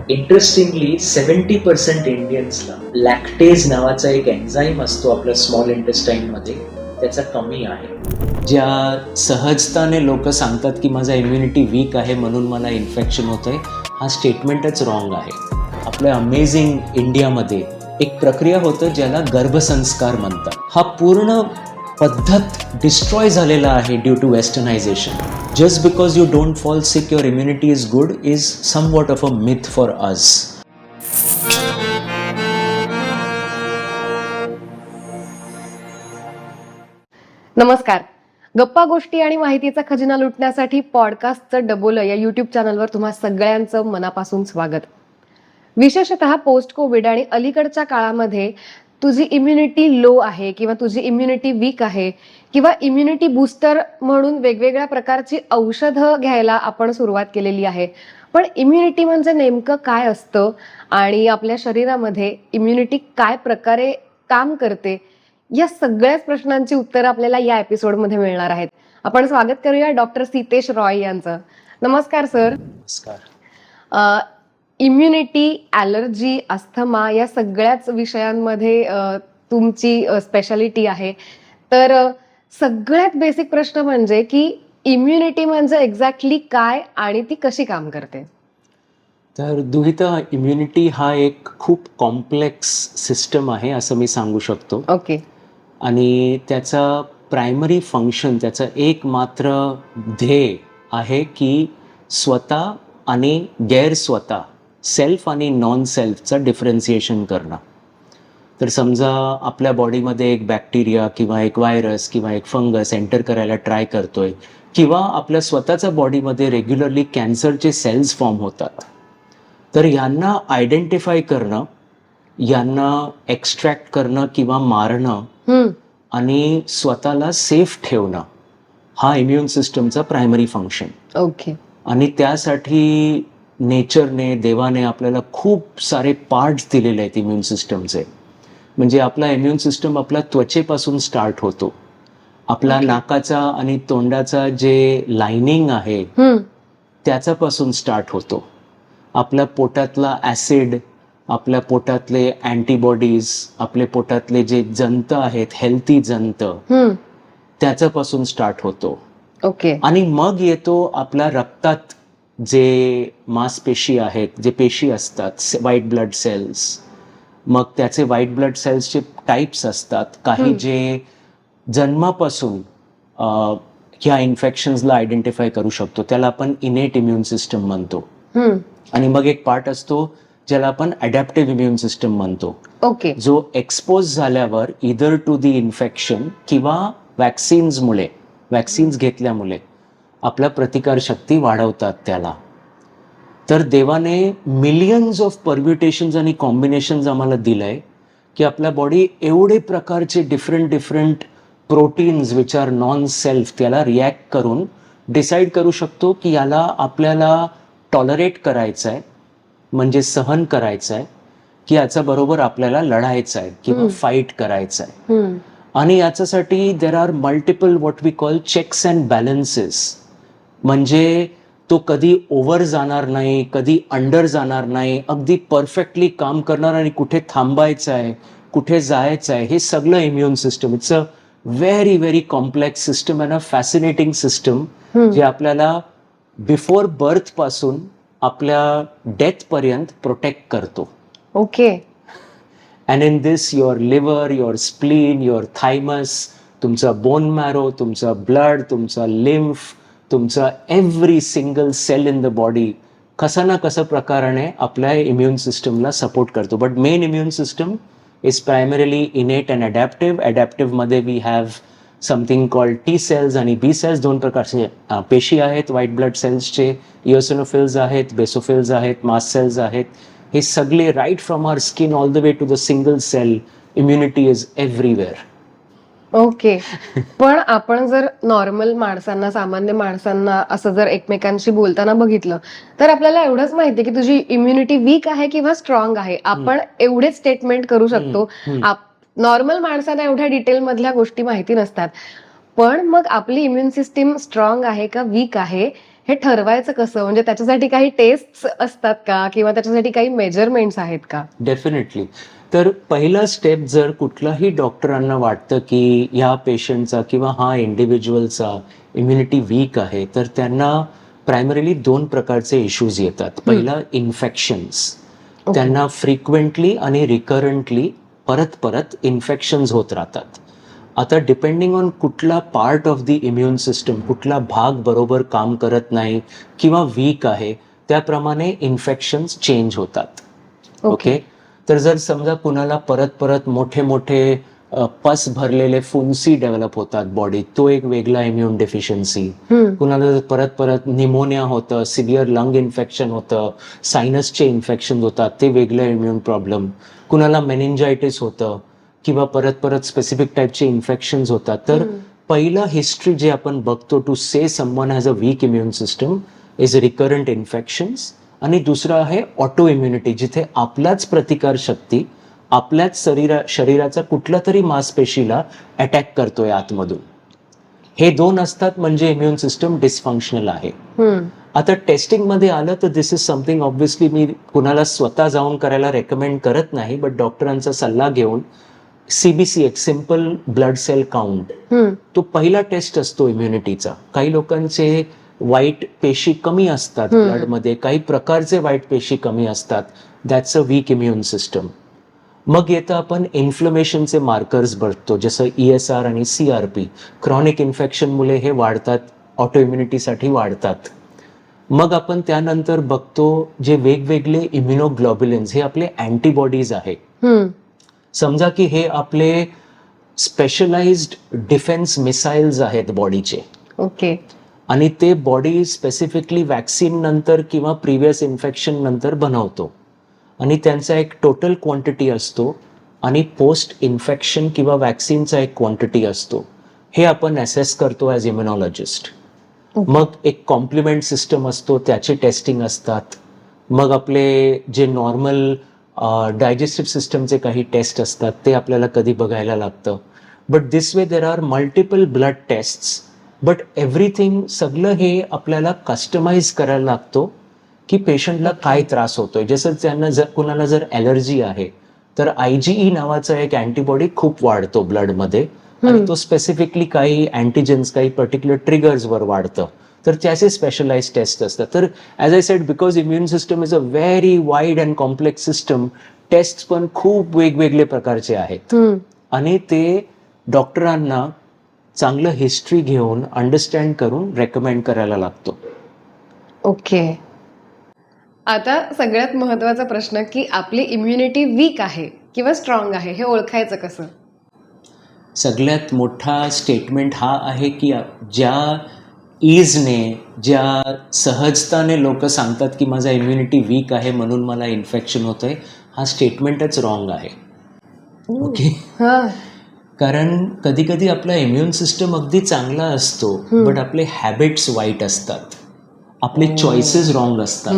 Interestingly 70% इंडियन्सला लॅक्टेज नावाचा एक enzyme असतो आपल्या स्मॉल इंटेस्टाईन मध्ये, त्याचा कमी आहे. ज्या सहजताने लोक सांगतात की माझा इम्युनिटी वीक आहे म्हणून मला इन्फेक्शन होत आहे, हा स्टेटमेंटच रॉंग आहे. आपल्या अमेझिंग इंडियामध्ये एक प्रक्रिया होतं ज्याला गर्भसंस्कार म्हणतात. हा पूर्ण पद्धत डिस्ट्रॉय झालेला आहे due to westernisation. Just because you don't fall sick your immunity is good is somewhat of a myth for us. नमस्कार. गप्पा गोष्टी आणि माहितीचा खजिना लुटण्यासाठी पॉडकास्टचं डबोलं या युट्यूब चॅनलवर तुम्हा सगळ्यांचं मनापासून स्वागत. विशेषतः पोस्ट कोविड आणि अलीकडच्या काळामध्ये तुझी इम्युनिटी लो आहे किंवा तुझी इम्युनिटी वीक आहे किंवा इम्युनिटी बूस्टर म्हणून वेगवेगळ्या प्रकारची औषधं घ्यायला आपण सुरुवात केलेली आहे. पण इम्युनिटी म्हणजे नेमकं काय असतं आणि आपल्या शरीरामध्ये इम्युनिटी काय प्रकारे काम करते, या सगळ्याच प्रश्नांची उत्तरं आपल्याला या एपिसोडमध्ये मिळणार आहेत. आपण स्वागत करूया डॉक्टर सीतेश रॉय यांचं. नमस्कार सर. नमस्कार. इम्युनिटी, ॲलर्जी, अस्थमा या सगळ्याच विषयांमध्ये तुमची स्पेशालिटी आहे. तर सगळ्यात बेसिक प्रश्न म्हणजे की इम्युनिटी म्हणजे एक्झॅक्टली काय आणि ती कशी काम करते? तर दुहिता, इम्युनिटी हा एक खूप कॉम्प्लेक्स सिस्टम आहे असं मी सांगू शकतो. ओके. आणि त्याचा प्रायमरी फंक्शन, त्याचं एक मात्र ध्येय आहे की स्वतः आणि गैरस्वतः, सेल्फ आणि नॉन सेल्फचं डिफरन्सिएशन करणं. तर समजा आपल्या बॉडीमध्ये एक बॅक्टेरिया किंवा एक व्हायरस किंवा एक फंगस एंटर करायला ट्राय करतोय, किंवा आपल्या स्वतःच्या बॉडीमध्ये रेग्युलरली कॅन्सरचे सेल्स फॉर्म होतात. तर यांना आयडेंटिफाय करणं, यांना एक्स्ट्रॅक्ट करणं किंवा मारणं आणि स्वतःला सेफ ठेवणं, हा इम्युन सिस्टमचा प्रायमरी फंक्शन. ओके. आणि त्यासाठी नेचरने, देवाने आपल्याला खूप सारे पार्ट्स दिलेले आहेत इम्युन सिस्टमचे. म्हणजे आपला इम्युन सिस्टम आपला त्वचेपासून स्टार्ट होतो. आपला नाकाचा आणि तोंडाचा जे लाइनिंग आहे त्याच्यापासून स्टार्ट होतो. आपल्या पोटातला ॲसिड, आपल्या पोटातले अँटीबॉडीज, आपल्या पोटातले जे जंत आहेत, हेल्थी जंत, त्याच्यापासून स्टार्ट होतो. ओके. आणि मग येतो आपल्या रक्तात जे मांसपेशी आहेत, जे पेशी असतात, व्हाईट ब्लड सेल्स. मग त्याचे व्हाईट ब्लड सेल्सचे टाईप्स असतात. काही जे जन्मापासून ह्या इन्फेक्शन्सला आयडेंटिफाय करू शकतो, त्याला आपण इनेट इम्युन सिस्टम म्हणतो. आणि मग एक पार्ट असतो ज्याला आपण अडॅप्टिव्ह इम्युन सिस्टम म्हणतो. ओके. जो एक्सपोज झाल्यावर इदर टू दी इन्फेक्शन किंवा वॅक्सिन्स घेतल्यामुळे आपला प्रतिकारशक्ती वाढवतात त्याला. तर देवाने मिलियन्स ऑफ परम्युटेशन्स आणि कॉम्बिनेशन्स आम्हाला दिलंय की आपल्या बॉडी एवढे प्रकारचे different proteins which are non self त्याला रिॲक्ट करून डिसाईड करू शकतो की याला आपल्याला टॉलरेट करायचं आहे, म्हणजे सहन करायचं आहे, की याच्या बरोबर आपल्याला लढायचं आहे किंवा फाईट करायचं आहे. आणि याच्यासाठी there are multiple what we call checks and balances. म्हणजे तो कधी ओव्हर जाणार नाही, कधी अंडर जाणार नाही, अगदी परफेक्टली काम करणार. आणि कुठे थांबायचं आहे, कुठे जायचं आहे, हे सगळं immune system. It's a very very complex system and a fascinating system, जे आपल्याला बिफोर बर्थ पासून आपल्या डेथ पर्यंत प्रोटेक्ट करतो. Okay. And in this your liver, your spleen, your thymus, तुमचा बोन मॅरो, तुमचा ब्लड, तुमचा लिम्फ, तुमचा every single cell in the body कसा ना कसा प्रकाराने आपल्या इम्युन सिस्टमला सपोर्ट करतो. But main immune system is primarily innate and adaptive. अडॅप्टिव्हमध्ये we have something called T cells आणि बी सेल्स. दोन प्रकारचे पेशी आहेत व्हाईट ब्लड सेल्सचे. इओसिनोफिल्स आहेत, बेसोफिल्स आहेत, मास्ट सेल्स आहेत. हे सगळे right from our skin all the way to the single cell, immunity is everywhere. Okay. पण आपण जर नॉर्मल माणसांना, सामान्य माणसांना असं जर एकमेकांशी बोलताना बघितलं तर आपल्याला एवढंच माहिती की तुझी इम्युनिटी वीक आहे किंवा स्ट्रॉंग आहे. आपण एवढेच स्टेटमेंट करू शकतो. नॉर्मल माणसांना एवढ्या डिटेल मधल्या गोष्टी माहिती नसतात. पण मग आपली इम्युन सिस्टीम स्ट्रॉंग आहे का वीक आहे हे ठरवायचं कसं? म्हणजे त्याच्यासाठी काही टेस्ट असतात का किंवा त्याच्यासाठी काही मेजरमेंट्स आहेत का? डेफिनेटली. तर पहिला स्टेप, जर कुठलाही डॉक्टरांना वाटतं की ह्या पेशंटचा किंवा हा इंडिव्हिज्युअलचा इम्युनिटी वीक आहे, तर त्यांना प्रायमरीली 2 प्रकारचे इश्यूज येतात. पहिला इन्फेक्शन्स. त्यांना फ्रिक्वेंटली आणि रिकरंटली परत परत इन्फेक्शन्स होत राहतात. आता डिपेंडिंग ऑन कुठला part of the immune system, कुठला भाग बरोबर काम करत नाही किंवा वीक आहे, त्याप्रमाणे इन्फेक्शन्स चेंज होतात. ओके. तर जर समजा कुणाला परत परत मोठे मोठे पस भरलेले फुन्सी डेव्हलप होतात बॉडीत, तो एक वेगळा इम्युन डेफिशियन्सी. कुणाला जर परत परत निमोनिया होतं, सिव्हिअर लंग इन्फेक्शन होतं, सायनसचे इन्फेक्शन होतात, ते वेगळं इम्युन प्रॉब्लेम. कुणाला मेनिंजायटिस होतं किंवा परत परत स्पेसिफिक टाईपचे इन्फेक्शन्स होतात. तर पहिलं हिस्ट्री जे आपण बघतो to say someone has a weak immune system is recurrent infections. आणि दुसरं आहे ऑटो इम्युनिटी, जिथे आपलाच प्रतिकार शक्ती आपल्याच शरीराचा कुठल्या तरी मांसपेशीला अटॅक करतोय आतमधून. हे 2 असतात म्हणजे इम्युन सिस्टम डिसफंक्शनल आहे. आता टेस्टिंगमध्ये आलं तर दिस इज समथिंग ऑब्व्हियसली मी कुणाला स्वतः जाऊन करायला रेकमेंड करत नाही, बट डॉक्टरांचा सल्ला घेऊन CBC, एक सिम्पल ब्लड सेल काउंट, तो पहिला टेस्ट असतो इम्युनिटीचा. काही लोकांचे वाईट पेशी कमी असतात ब्लडमध्ये, काही प्रकारचे वाईट पेशी कमी असतात. That's a weak immune system. मग येतं आपण इन्फ्लमेशनचे मार्कर्स बघतो, जसं ESR आणि CRP. क्रॉनिक इन्फेक्शनमुळे हे वाढतात, ऑटो इम्युनिटीसाठी वाढतात. मग आपण त्यानंतर बघतो जे वेगवेगळे इम्युनोग्लोब्युलिन्स, हे आपले अँटीबॉडीज आहे. समजा की हे आपले स्पेशलाइज्ड डिफेन्स मिसाइल्स आहेत बॉडीचे. ओके. आणि ते बॉडी स्पेसिफिकली वॅक्सिन नंतर किंवा प्रिव्हियस इन्फेक्शन नंतर बनवतो. आणि त्यांचा एक टोटल क्वांटिटी असतो आणि पोस्ट इन्फेक्शन किंवा वॅक्सिनचा एक क्वांटिटी असतो. हे आपण असेस करतो ॲज इम्युनॉलॉजिस्ट. मग एक कॉम्प्लिमेंट सिस्टम असतो, त्याचे टेस्टिंग असतात. मग आपले जे नॉर्मल डायजेस्टिव्ह सिस्टमचे काही टेस्ट असतात, ते आपल्याला कधी बघायला लागतं. But this way there are multiple blood tests, but everything, सगळं हे आपल्याला कस्टमाइज करायला लागतो की पेशंटला काय त्रास होतोय. जसं त्यांना जर कुणाला जर ॲलर्जी आहे तर IgE नावाचा एक अँटीबॉडी खूप वाढतो ब्लडमध्ये, आणि तो स्पेसिफिकली काही अँटीजेन्स, काही पर्टिक्युलर ट्रिगर्सवर वाढतं. तर त्याचे स्पेशलाइज टेस्ट असतात. तर as I said, because immune system is a very wide and complex system, test पण खूप वेगवेगळे प्रकारचे आहेत. आणि ते डॉक्टरांना चांगलं हिस्ट्री घेऊन, अंडरस्टँड करून रेकमेंड करायला लागतो. ओके. आता सगळ्यात महत्वाचा प्रश्न, की आपली इम्युनिटी वीक आहे किंवा स्ट्रॉंग आहे, हे ओळखायचं कसं? सगळ्यात मोठा स्टेटमेंट हा आहे की ज्या इजने, ज्या सहजताने लोक सांगतात की माझा इम्युनिटी वीक आहे म्हणून मला इन्फेक्शन होतंय, हा स्टेटमेंटच रॉंग आहे. ओके. कारण कधी कधी आपला इम्युन सिस्टम अगदी चांगला असतो, बट आपले हॅबिट्स वाईट असतात, आपले चॉईसेस रॉंग असतात,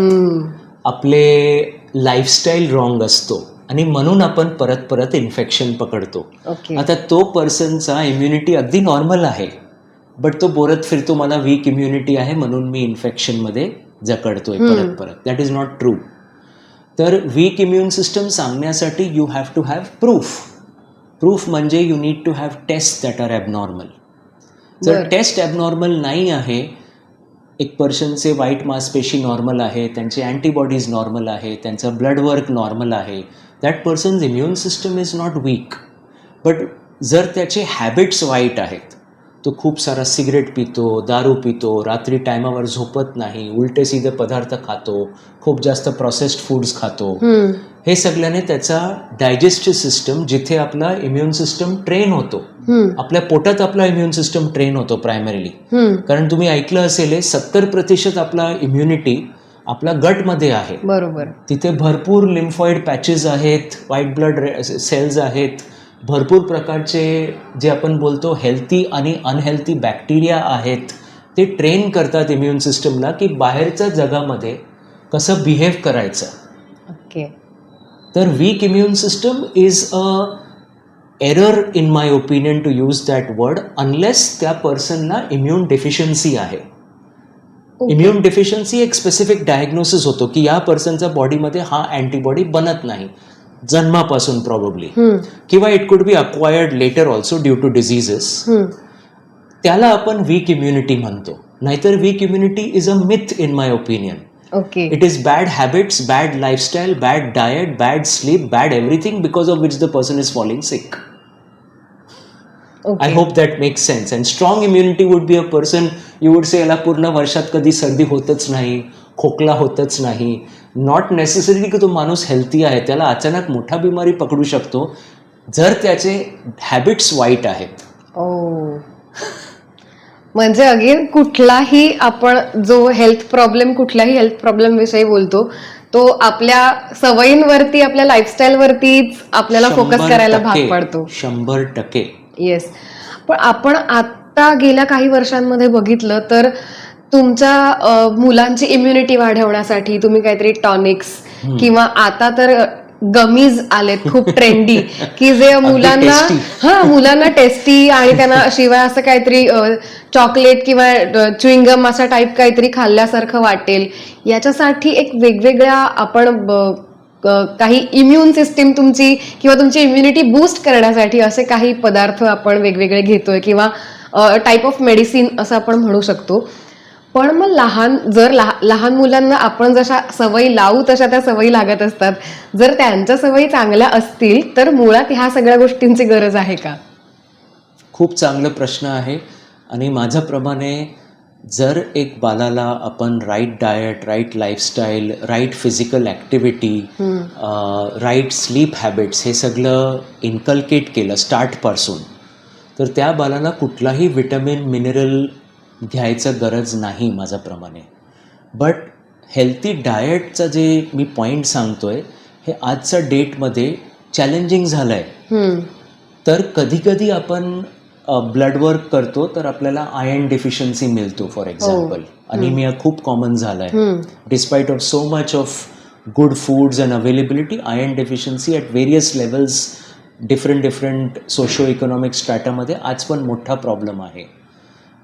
आपले लाईफस्टाईल रॉंग असतो, आणि म्हणून आपण परत परत इन्फेक्शन पकडतो. आता तो पर्सनचा इम्युनिटी अगदी नॉर्मल आहे, बट तो बोलत फिरतो मला वीक इम्युनिटी आहे म्हणून मी इन्फेक्शनमध्ये जकडतोय परत परत. That is not true. तर वीक इम्युन सिस्टम सांगण्यासाठी you have to have proof म्हणजे you need to have test that are abnormal. जर टेस्ट ॲबनॉर्मल नाही आहे, एक पर्सनचे वाईट मांसपेशी नॉर्मल आहे, त्यांचे अँटीबॉडीज नॉर्मल आहे, त्यांचा ब्लड वर्क नॉर्मल आहे, that person's immune system is not weak. But जर त्याचे हॅबिट्स वाईट आहेत, तो खूप सारा सिगरेट पितो, दारू पितो, रात्री टायमावर झोपत नाही, उलटे सीधे पदार्थ खातो, खूप जास्त प्रोसेस्ड फूड्स खातो, हे सगळ्याने त्याचा डायजेस्टिव्ह सिस्टम, जिथे आपला इम्युन सिस्टम ट्रेन होतो, आपल्या पोटात आपला इम्युन सिस्टम ट्रेन होतो प्रायमरीली. कारण तुम्ही ऐकलं असेल 70% आपला इम्युनिटी आपला गटमध्ये आहे. बरोबर. तिथे भरपूर लिम्फॉइड पॅचेस आहेत, व्हाईट ब्लड सेल्स आहेत, भरपूर प्रकारचे जे आपण बोलतो हेल्थी आणि अनहेल्थी बॅक्टेरिया आहेत. ते ट्रेन करतात इम्युन सिस्टमला की बाहेरच्या जगामध्ये कसं बिहेव करायचं. ओके. तर weak immune system is a error in my opinion to use that word, unless त्या पर्सनला इम्युन डेफिशियन्सी आहे. इम्युन डिफिशियन्सी एक स्पेसिफिक डायग्नोसिस होतो की या पर्सनच्या बॉडीमध्ये हा अँटीबॉडी बनत नाही जन्मापासून प्रॉब्ली, किंवा it could be acquired later also due to diseases. त्याला आपण वीक इम्युनिटी म्हणतो. नाहीतर weak immunity is a myth in my opinion. Okay. It is bad habits, bad lifestyle, bad diet, bad sleep, bad everything because of which the person is falling sick. I hope that makes sense. And strong immunity would be a person, you would say, याला पूर्ण वर्षात कधी सर्दी होतच नाही, खोकला होतच नाही. नॉट नेसेसरी की तो माणूस हेल्थी आहे, त्याला अचानक मोठा बिमारी पकडू शकतो जर त्याचे हॅबिट्स वाईट आहेत. म्हणजे अगेन कुठलाही आपण जो कुठल्याही हेल्थ प्रॉब्लेम विषयी बोलतो तो आपल्या सवयींवरती, आपल्या लाईफस्टाईलवरतीच आपल्याला फोकस करायला भाग पडतो. 100%. येस. पण आपण आता गेल्या काही वर्षांमध्ये बघितलं तर तुमच्या मुलांची इम्युनिटी वाढवण्यासाठी तुम्ही काहीतरी टॉनिक्स किंवा आता तर गमीज आलेत खूप ट्रेंडी की जे मुलांना टेस्टी आणि त्यांना शिवाय असं काहीतरी चॉकलेट किंवा च्युइंगम असा टाईप काहीतरी खाल्ल्यासारखं वाटेल याच्यासाठी एक वेगवेगळ्या आपण काही इम्युन सिस्टीम तुमची किंवा तुमची इम्युनिटी बूस्ट करण्यासाठी असे काही पदार्थ आपण वेगवेगळे घेतोय किंवा टाईप ऑफ मेडिसिन असं आपण म्हणू शकतो. पण मग लहान मुलांना आपण जशा सवयी लावू तशा त्या सवयी लागत असतात. जर त्यांच्या सवयी चांगल्या असतील तर मुळात ह्या सगळ्या गोष्टींची गरज आहे का? खूप चांगला प्रश्न आहे. आणि माझ्याप्रमाणे जर एक बालाला आपण right diet, right lifestyle, right physical activity, right sleep habits हे सगळं इन्कल्केट केलं स्टार्टपासून, तर त्या बालाला कुठलाही विटॅमिन मिनरल घ्यायचं गरज नाही माझ्याप्रमाणे. बट हेल्थी डाएटचं जे मी पॉईंट सांगतोय हे आजच्या डेटमध्ये चॅलेंजिंग झालं आहे. तर कधी आपण ब्लड वर्क करतो तर आपल्याला आयर्न डेफिशियन्सी मिळतो. फॉर एक्झाम्पल अनिमिया खूप कॉमन झाला आहे. Despite of so much of good foods and availability, iron deficiency at various levels, different socio economic स्ट्रॅटामध्ये आज पण मोठा प्रॉब्लेम आहे.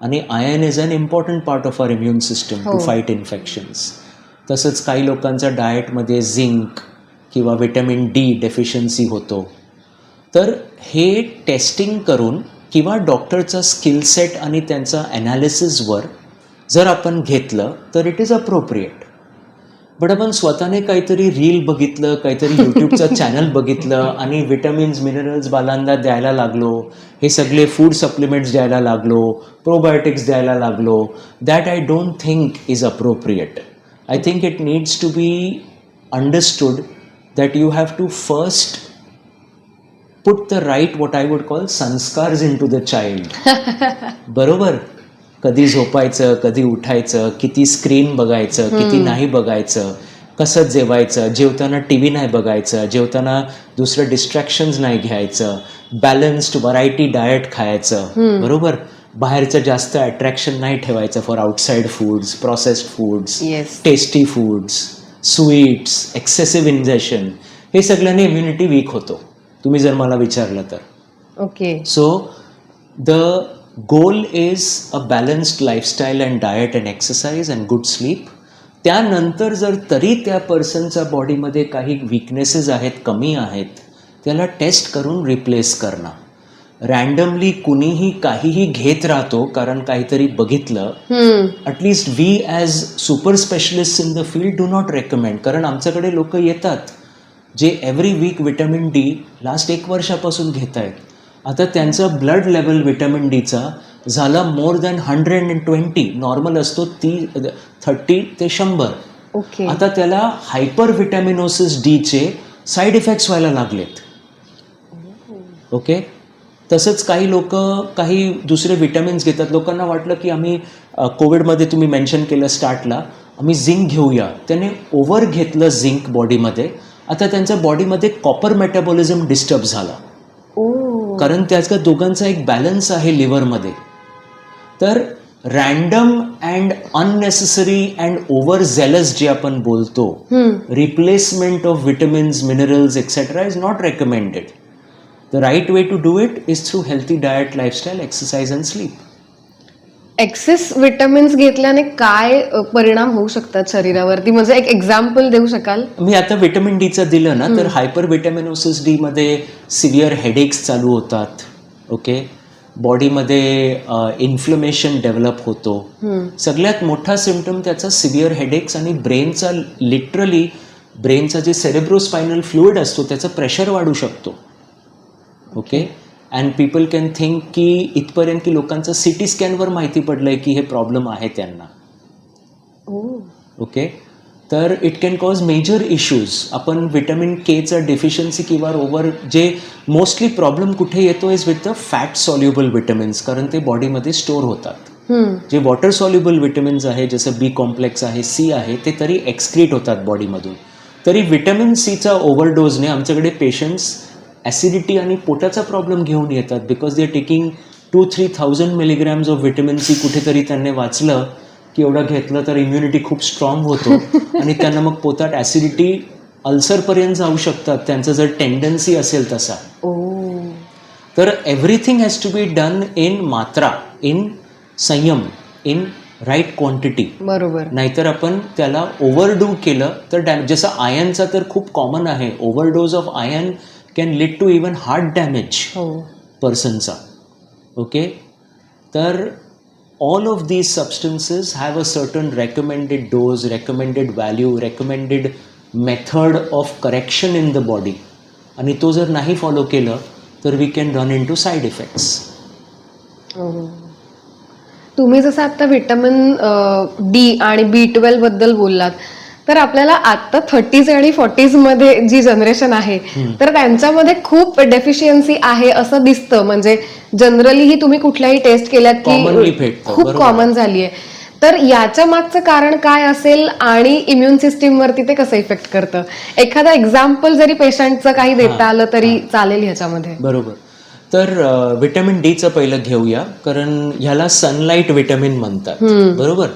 आणि iron is an important part of our immune system to fight infections. तसंच काही लोकांच्या डाएटमध्ये झिंक किंवा विटॅमिन डी डेफिशियन्सी होतो. तर हे टेस्टिंग करून किंवा डॉक्टरचा स्किल सेट आणि त्यांचा ॲनालिसिसवर जर आपण घेतलं तर इट इज अप्रोप्रिएट. बट आपण स्वतःने काहीतरी रील बघितलं, काहीतरी यूट्यूबचा चॅनल बघितलं आणि विटॅमिन्स मिनरल्स बालांना द्यायला लागलो, हे सगळे फूड सप्लिमेंट्स द्यायला लागलो, प्रोबायोटिक्स द्यायला लागलो, that I don't think is appropriate. I think it needs to be understood that you have to first put the right, what I would call, sanskars into the child. बरोबर? कधी झोपायचं, कधी उठायचं, किती स्क्रीन बघायचं, किती नाही बघायचं, कसं जेवायचं, जेवताना TV नाही बघायचं, जेवताना दुसरं डिस्ट्रॅक्शन्स नाही घ्यायचं, बॅलन्स्ड व्हरायटी डाएट खायचं. बरोबर? बाहेरचं जास्त अट्रॅक्शन नाही ठेवायचं for outside foods, processed foods, tasty foods, sweets, excessive ingestion, हे सगळ्यांनी इम्युनिटी वीक होतो तुम्ही जर मला विचारलं तर. Okay. So the goal is a balanced lifestyle and diet and exercise and good sleep. त्यानंतर जर तरी त्या पर्सनच्या बॉडीमध्ये काही विकनेसेस आहेत, कमी आहेत, त्याला टेस्ट करून रिप्लेस करणं. रँडमली कुणीही काहीही घेत राहतो कारण काहीतरी बघितलं. At least we as super specialist in the field do not recommend. कारण आमच्याकडे लोक येतात जे every week vitamin D last 1 वर्षापासून घेत आहेत. आता त्यांचा ब्लड लेवल विटॅमिन डीचा झाला मोर दॅन 120. नॉर्मल असतो 30 ते 100. आता त्याला हायपर विटॅमिनोसिस डीचे साईड इफेक्ट्स व्हायला लागलेत. ओके. तसंच काही लोक काही दुसरे विटॅमिन्स घेतात. लोकांना वाटलं की आम्ही कोविडमध्ये तुम्ही मेन्शन केलं स्टार्टला आम्ही झिंक घेऊया, त्याने ओव्हर घेतलं झिंक बॉडीमध्ये. आता त्यांच्या बॉडीमध्ये कॉपर मेटाबॉलिझम डिस्टर्ब झाला. कारण त्याचा दोघांचा एक बॅलन्स आहे लिव्हरमध्ये. तर random and unnecessary and overzealous जे आपण बोलतो, replacement of vitamins, minerals etcetera is not recommended. The right way to do it is through healthy diet, lifestyle, exercise and sleep. Excess vitamins घेतल्याने काय परिणाम होऊ शकतात शरीरावरती, म्हणजे एक एक्झाम्पल देऊ शकाल? मी आता व्हिटॅमिन डीचं दिलं ना, तर हायपर व्हिटॅमिनोसिस डी मध्ये सिव्हिअर हेडेक्स चालू होतात. ओके, बॉडीमध्ये इन्फ्लमेशन डेव्हलप होतो. सगळ्यात मोठा सिम्पटम त्याचा सिव्हिअर हेडेक्स आणि ब्रेनचा, लिटरली ब्रेनचा जे सेरेब्रोस्पायनल फ्लुइड असतो त्याचं प्रेशर वाढू शकतो. Okay, and people can think की इथपर्यंत की लोकांचं सिटी स्कॅनवर माहिती पडलंय की हे प्रॉब्लेम आहे त्यांना. ओके, तर it can cause major issues. आपण व्हिटॅमिन केचं डेफिशियन्सी किंवा ओव्हर, जे मोस्टली प्रॉब्लेम कुठे येतो is with the fat soluble vitamins, कारण ते बॉडीमध्ये स्टोअर होतात. जे वॉटर सॉल्युबल विटॅमिन्स आहे, जसं बी कॉम्प्लेक्स आहे, सी आहे, ते तरी एक्सक्रीट होतात बॉडीमधून. तरी व्हिटॅमिन सीचा ओव्हरडोजने आमच्याकडे पेशंट्स ॲसिडिटी आणि पोटाचा प्रॉब्लेम घेऊन येतात, because they are taking 2-3,000 milligrams of vitamin C. कुठेतरी त्यांनी वाचलं की एवढं घेतलं तर इम्युनिटी खूप स्ट्रॉंग होतो आणि त्यांना मग पोटात ॲसिडिटी, अल्सरपर्यंत जाऊ शकतात त्यांचं जर टेंडन्सी असेल तसा. तर everything has to be done in मात्रा, इन संयम, इन राईट क्वांटिटी. बरोबर. नाहीतर आपण त्याला ओव्हरडू केलं तर जसं आयनचा तर खूप कॉमन आहे, overdose of iron can lead to even heart damage पर्सनचा. ओके, तर all of these substances have a certain recommended dose, recommended value, recommended method of correction in the body. आणि तो जर नाही फॉलो केलं तर we can run into side effects. तुम्ही जसं आता व्हिटॅमिन डी आणि B12 बद्दल बोललात, तर आपल्याला आता 30s आणि 40s मध्ये जी जनरेशन आहे तर त्यांच्यामध्ये खूप डेफिशियन्सी आहे असं दिसतं. म्हणजे जनरली ही तुम्ही कुठल्याही टेस्ट केल्यात की खूप कॉमन झाली आहे. तर याच्या मागचं कारण काय असेल आणि इम्युन सिस्टीम वरती ते कसं इफेक्ट करतं? एखादा एक्झाम्पल जरी पेशंटचं काही देता आलं तरी चालेल ह्याच्यामध्ये. बरोबर. तर व्हिटॅमिन डीचं पहिलं घेऊया, कारण ह्याला सनलाईट व्हिटॅमिन म्हणतात. बरोबर.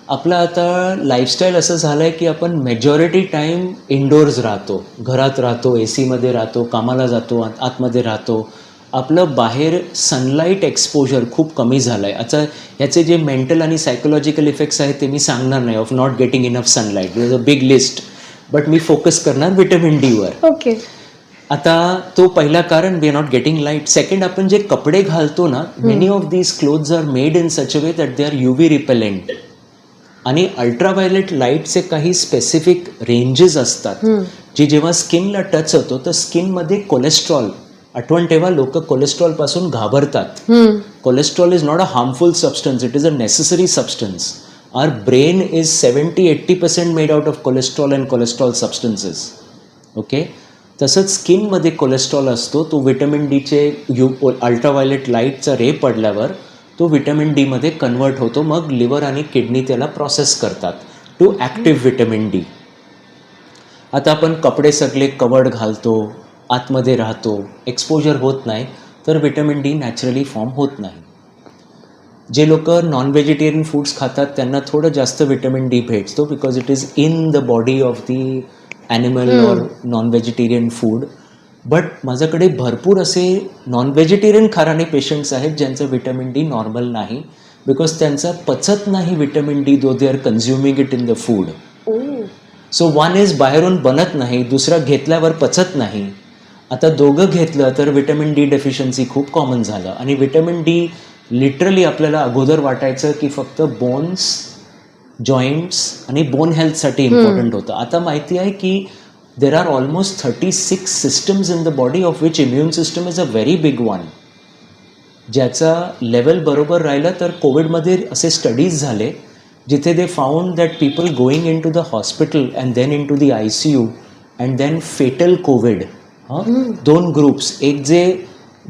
आपलं आता लाईफस्टाईल असं झालंय की आपण मेजॉरिटी टाइम इंडोर्स राहतो, घरात राहतो, AC मध्ये राहतो, कामाला जातो, आतमध्ये राहतो. आपलं बाहेर सनलाईट एक्सपोजर खूप कमी झालंय. आता ह्याचे जे मेंटल आणि सायकोलॉजिकल इफेक्ट्स आहेत ते मी सांगणार नाही, of not getting enough sunlight. There is a big list, but मी फोकस करणार व्हिटॅमिन डी वर. ओके. आता तो पहिला कारण, we are not getting light. Second, आपण जे कपडे घालतो ना, many of these clothes are made in such a way that they are UV repellent. आणि अल्ट्राव्हायलेट लाईटचे काही स्पेसिफिक रेंजेस असतात जे जेव्हा स्किनला टच होतो तर स्किनमध्ये कोलेस्ट्रॉल, आठवण ठेवा, लोक कोलेस्ट्रॉल पासून घाबरतात. Cholesterol is not a harmful substance, it is a necessary substance. Our brain is 70-80% made out of cholesterol and cholesterol substances. Okay, तसंच स्किनमध्ये कोलेस्ट्रॉल असतो, तो व्हिटॅमिन डीचे अल्ट्राव्हायलेट लाईटचा रे पडल्यावर तो व्हिटॅमिन डीमध्ये कन्वर्ट होतो. मग लिव्हर आणि किडनी त्याला प्रोसेस करतात टू ॲक्टिव्ह व्हिटॅमिन डी. आता आपण कपडे सगळे कवर्ड घालतो, आतमध्ये राहतो, एक्सपोजर होत नाही, तर व्हिटॅमिन डी नॅचरली फॉर्म होत नाही. जे लोक नॉन व्हेजिटेरियन फूड्स खातात त्यांना थोडं जास्त व्हिटॅमिन डी भेटतो, because it is in the body of the animal or non vegetarian food. But माझ्याकडे भरपूर असे नॉन व्हेजिटेरियन खाणारे पेशंट्स आहेत ज्यांचं व्हिटॅमिन डी नॉर्मल नाही, बिकॉज त्यांचा पचत नाही vitamin D, though they are consuming it in the food. So one is बाहेरून बनत नाही, दुसरा घेतल्यावर पचत नाही. आता दोघं घेतलं तर व्हिटॅमिन डी डेफिशियन्सी खूप कॉमन झालं. आणि व्हिटॅमिन डी लिटरली आपल्याला अगोदर वाटायचं की फक्त बोन्स, जॉईंट्स आणि बोन हेल्थसाठी इम्पॉर्टंट होतं. आता माहिती आहे की there are almost 36 systems in the body of which immune system is a very big one. ज्याचा लेवल बरोबर राहिलं तर कोविडमध्ये असे स्टडीज झाले जिथे they found that people going into the hospital and then into the ICU and then fatal Covid. दोन groups, एक जे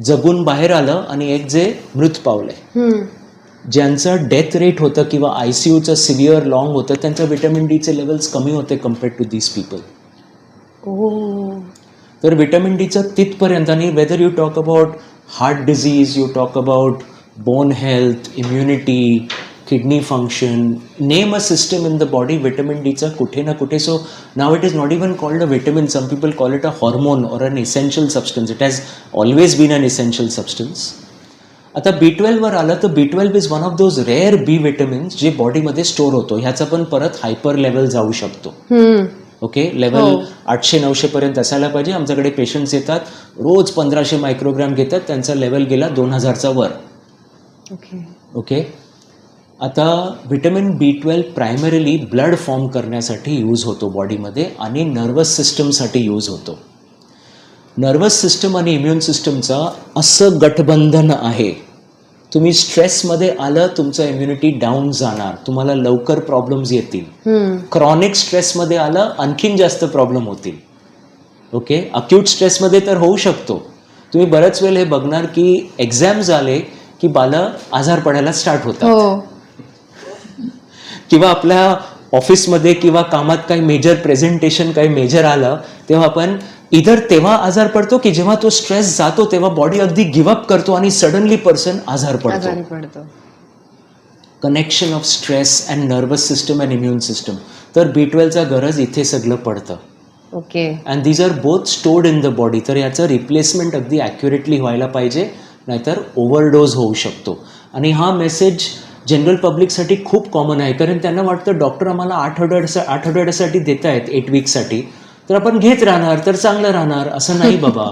जगून बाहेर आलं आणि एक जे मृत पावलंय. ज्यांचं डेथ रेट होतं किंवा ICUचं सिव्हिअर लॉंग होतं त्यांचं व्हिटॅमिन डीचे लेवल्स कमी होते कम्पेअर्ड टू दीज पीपल. तर व्हिटॅमिन डीचं तिथपर्यंत. आणि whether you talk about heart disease, you talk about bone health, immunity, kidney function, name a system in the body, vitamin डीचा कुठे ना कुठे. So now it is not even called a vitamin, some people call it a hormone or an essential substance. It has always been an essential substance. आता B12 वर आलं तर B12 is one of those rare B vitamins जे बॉडीमध्ये store होतो. ह्याचा पण परत हायपर लेवल जाऊ शकतो. ओके, लेवल 800-900 पर्यंत असायला पाहिजे. आमच्याकडे पेशंट्स येतात रोज 1500 मायक्रोग्रॅम घेतात, त्यांचा लेवल गेला 2000चा वर. ओके, आता vitamin B12 primarily blood form करण्यासाठी यूज होतो बॉडीमध्ये आणि नर्वस सिस्टमसाठी यूज होतो. नर्वस सिस्टम आणि इम्युन सिस्टमचा असं गठबंधन आहे. तुम्ही स्ट्रेसमध्ये आलं, तुमचं इम्युनिटी डाऊन जाणार, तुम्हाला लवकर प्रॉब्लेम्स येतील. क्रॉनिक स्ट्रेसमध्ये आलं, आणखीन जास्त प्रॉब्लेम होतील. ओके, अक्यूट स्ट्रेसमध्ये तर होऊ शकतो. तुम्ही बऱ्याच वेळ हे बघणार की एक्झाम्स आले की बालं आजार पडायला स्टार्ट होतात. किंवा आपल्या ऑफिसमध्ये किंवा कामात काही मेजर प्रेझेंटेशन काही मेजर आलं तेव्हा आपण इधर तेव्हा आजार पडतो की जेव्हा तो स्ट्रेस जातो तेव्हा बॉडी अगदी गिव्हअप करतो आणि सडनली पर्सन आजार पडतो. Connection of stress and nervous system and immune system. तर B12चा गरज इथे सगळं पडतं. Okay, and these are both stored in the body. तर याचं रिप्लेसमेंट अगदी ॲक्युरेटली व्हायला पाहिजे, नाहीतर ओव्हरडोज होऊ शकतो. आणि हा मेसेज जनरल पब्लिकसाठी खूप कॉमन आहे, कारण त्यांना वाटतं डॉक्टर आम्हाला 8 आठवड्यासाठी देत आहेत 8 वीकसाठी, तर आपण घेत राहणार तर चांगलं राहणार. असं नाही बाबा.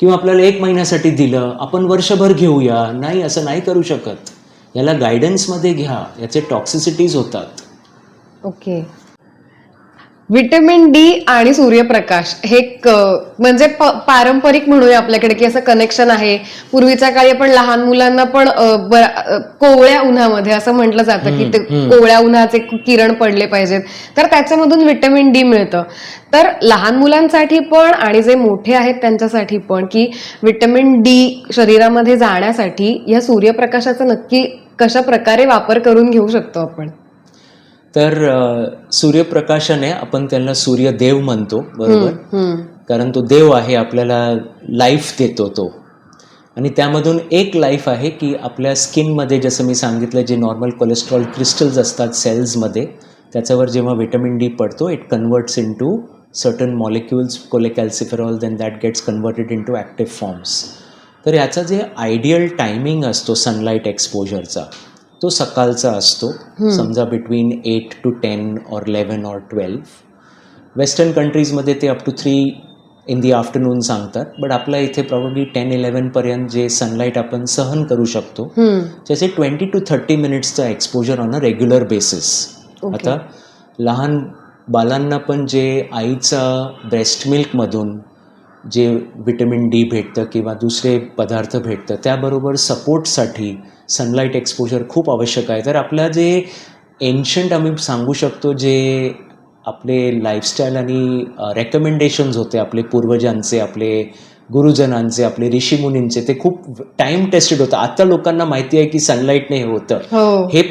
किंवा आपल्याला 1 महिन्यासाठी दिलं, आपण वर्षभर घेऊया. नाही, असं नाही करू शकत. याला गायडन्समध्ये घ्या, याचे टॉक्सिसिटीज होतात. ओके. व्हिटॅमिन डी आणि सूर्यप्रकाश हे म्हणजे पारंपरिक म्हणूया आपल्याकडे की असं कनेक्शन आहे. पूर्वीच्या काळी आपण लहान मुलांना पण कोवळ्या उन्हामध्ये असं म्हटलं जातं की ते कोवळ्या उन्हाचे किरण पडले पाहिजेत, तर त्याच्यामधून व्हिटॅमिन डी मिळतं. तर लहान मुलांसाठी पण आणि जे मोठे आहेत त्यांच्यासाठी पण की व्हिटॅमिन डी शरीरामध्ये जाण्यासाठी या सूर्यप्रकाशाचा नक्की कशा प्रकारे वापर करून घेऊ शकतो आपण? तर सूर्यप्रकाशाने आपण त्यांना सूर्यदेव म्हणतो, बरोबर, कारण तो देव आहे, आपल्याला लाईफ देतो तो. आणि त्यामधून एक लाईफ आहे की आपल्या स्किनमध्ये जसं मी सांगितलं जे नॉर्मल कोलेस्ट्रॉल क्रिस्टल्स असतात सेल्समध्ये, त्याच्यावर जेव्हा व्हिटॅमिन डी पडतो it converts in to certain molecules, cholecalciferol, then that gets converted in to active forms. तर याचा जे आयडियल टायमिंग असतो सनलाईट एक्सपोजरचा तो सकाळचा असतो, समजा between 8 to 10 or 11 or 12. Western कंट्रीजमध्ये ते up to 3 in the afternoon सांगतात, बट आपल्या इथे प्रॉब्ली 10-11 पर्यंत जे सनलाईट आपण सहन करू शकतो त्याचे 20 to 30 मिनिट्सचा exposure on a regular basis. आता लहान बालांना पण जे आईचा ब्रेस्ट मिल्कमधून जे व्हिटॅमिन डी भेटतं किंवा दुसरे पदार्थ भेटतं त्याबरोबर सपोर्टसाठी सनलाईट एक्सपोजर खूप आवश्यक आहे. तर आपल्या जे एन्शंट आम्ही सांगू शकतो जे आपले लाईफस्टाईल आणि रेकमेंडेशन्स होते आपले पूर्वजांचे, आपले गुरुजनांचे, आपले ऋषीमुनींचे, ते खूप टाइम टेस्टेड होतं. आता लोकांना माहिती आहे की सनलाईटने हे होतं. हे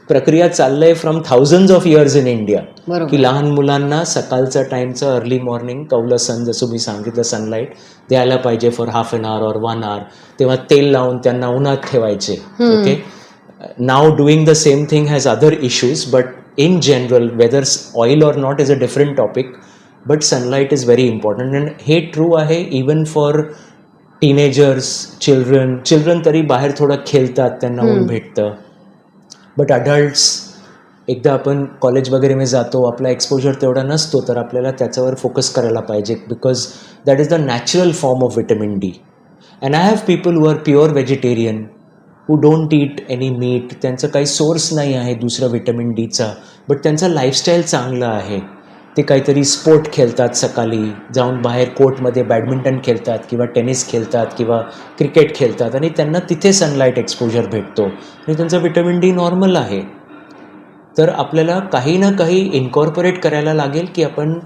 प्रक्रिया चाललंय from thousands of years in India की लहान मुलांना सकाळचा टाइमचं अर्ली मॉर्निंग कवलं सन, जसं मी सांगितलं, सनलाईट द्यायला पाहिजे फॉर हाफ एन आवर और 1 hour. तेव्हा तेल लावून त्यांना उन्हात ठेवायचे. Okay, now doing the same thing has other issues, but in general, whether oil or not is a different topic, but sunlight is very important. And हे true आहे even for teenagers, children तरी बाहेर थोडं खेळतात, त्यांना ऊन भेटतं. But adults एकदा आपण कॉलेज वगैरे में जातो, आपला एक्सपोजर तेवढा नसतो, तर आपल्याला त्याच्यावर फोकस करायला पाहिजे because that is the natural form of vitamin D. And I have people who are pure vegetarian who don't eat any meat. त्यांचं काही सोर्स नाही आहे दुसरं व्हिटॅमिन डीचा, बट त्यांचा लाईफस्टाईल चांगला आहे. ते काहीतरी स्पोर्ट खेळतात, सकाळी जाऊन बाहेर कोर्टमध्ये बॅडमिंटन खेळतात किंवा टेनिस खेळतात किंवा क्रिकेट खेळतात आणि त्यांना तिथे सनलाईट एक्सपोजर भेटतो आणि त्यांचं व्हिटॅमिन डी नॉर्मल आहे. तर आपल्याला काही ना काही इन्कॉर्पोरेट करायला लागेल की आपण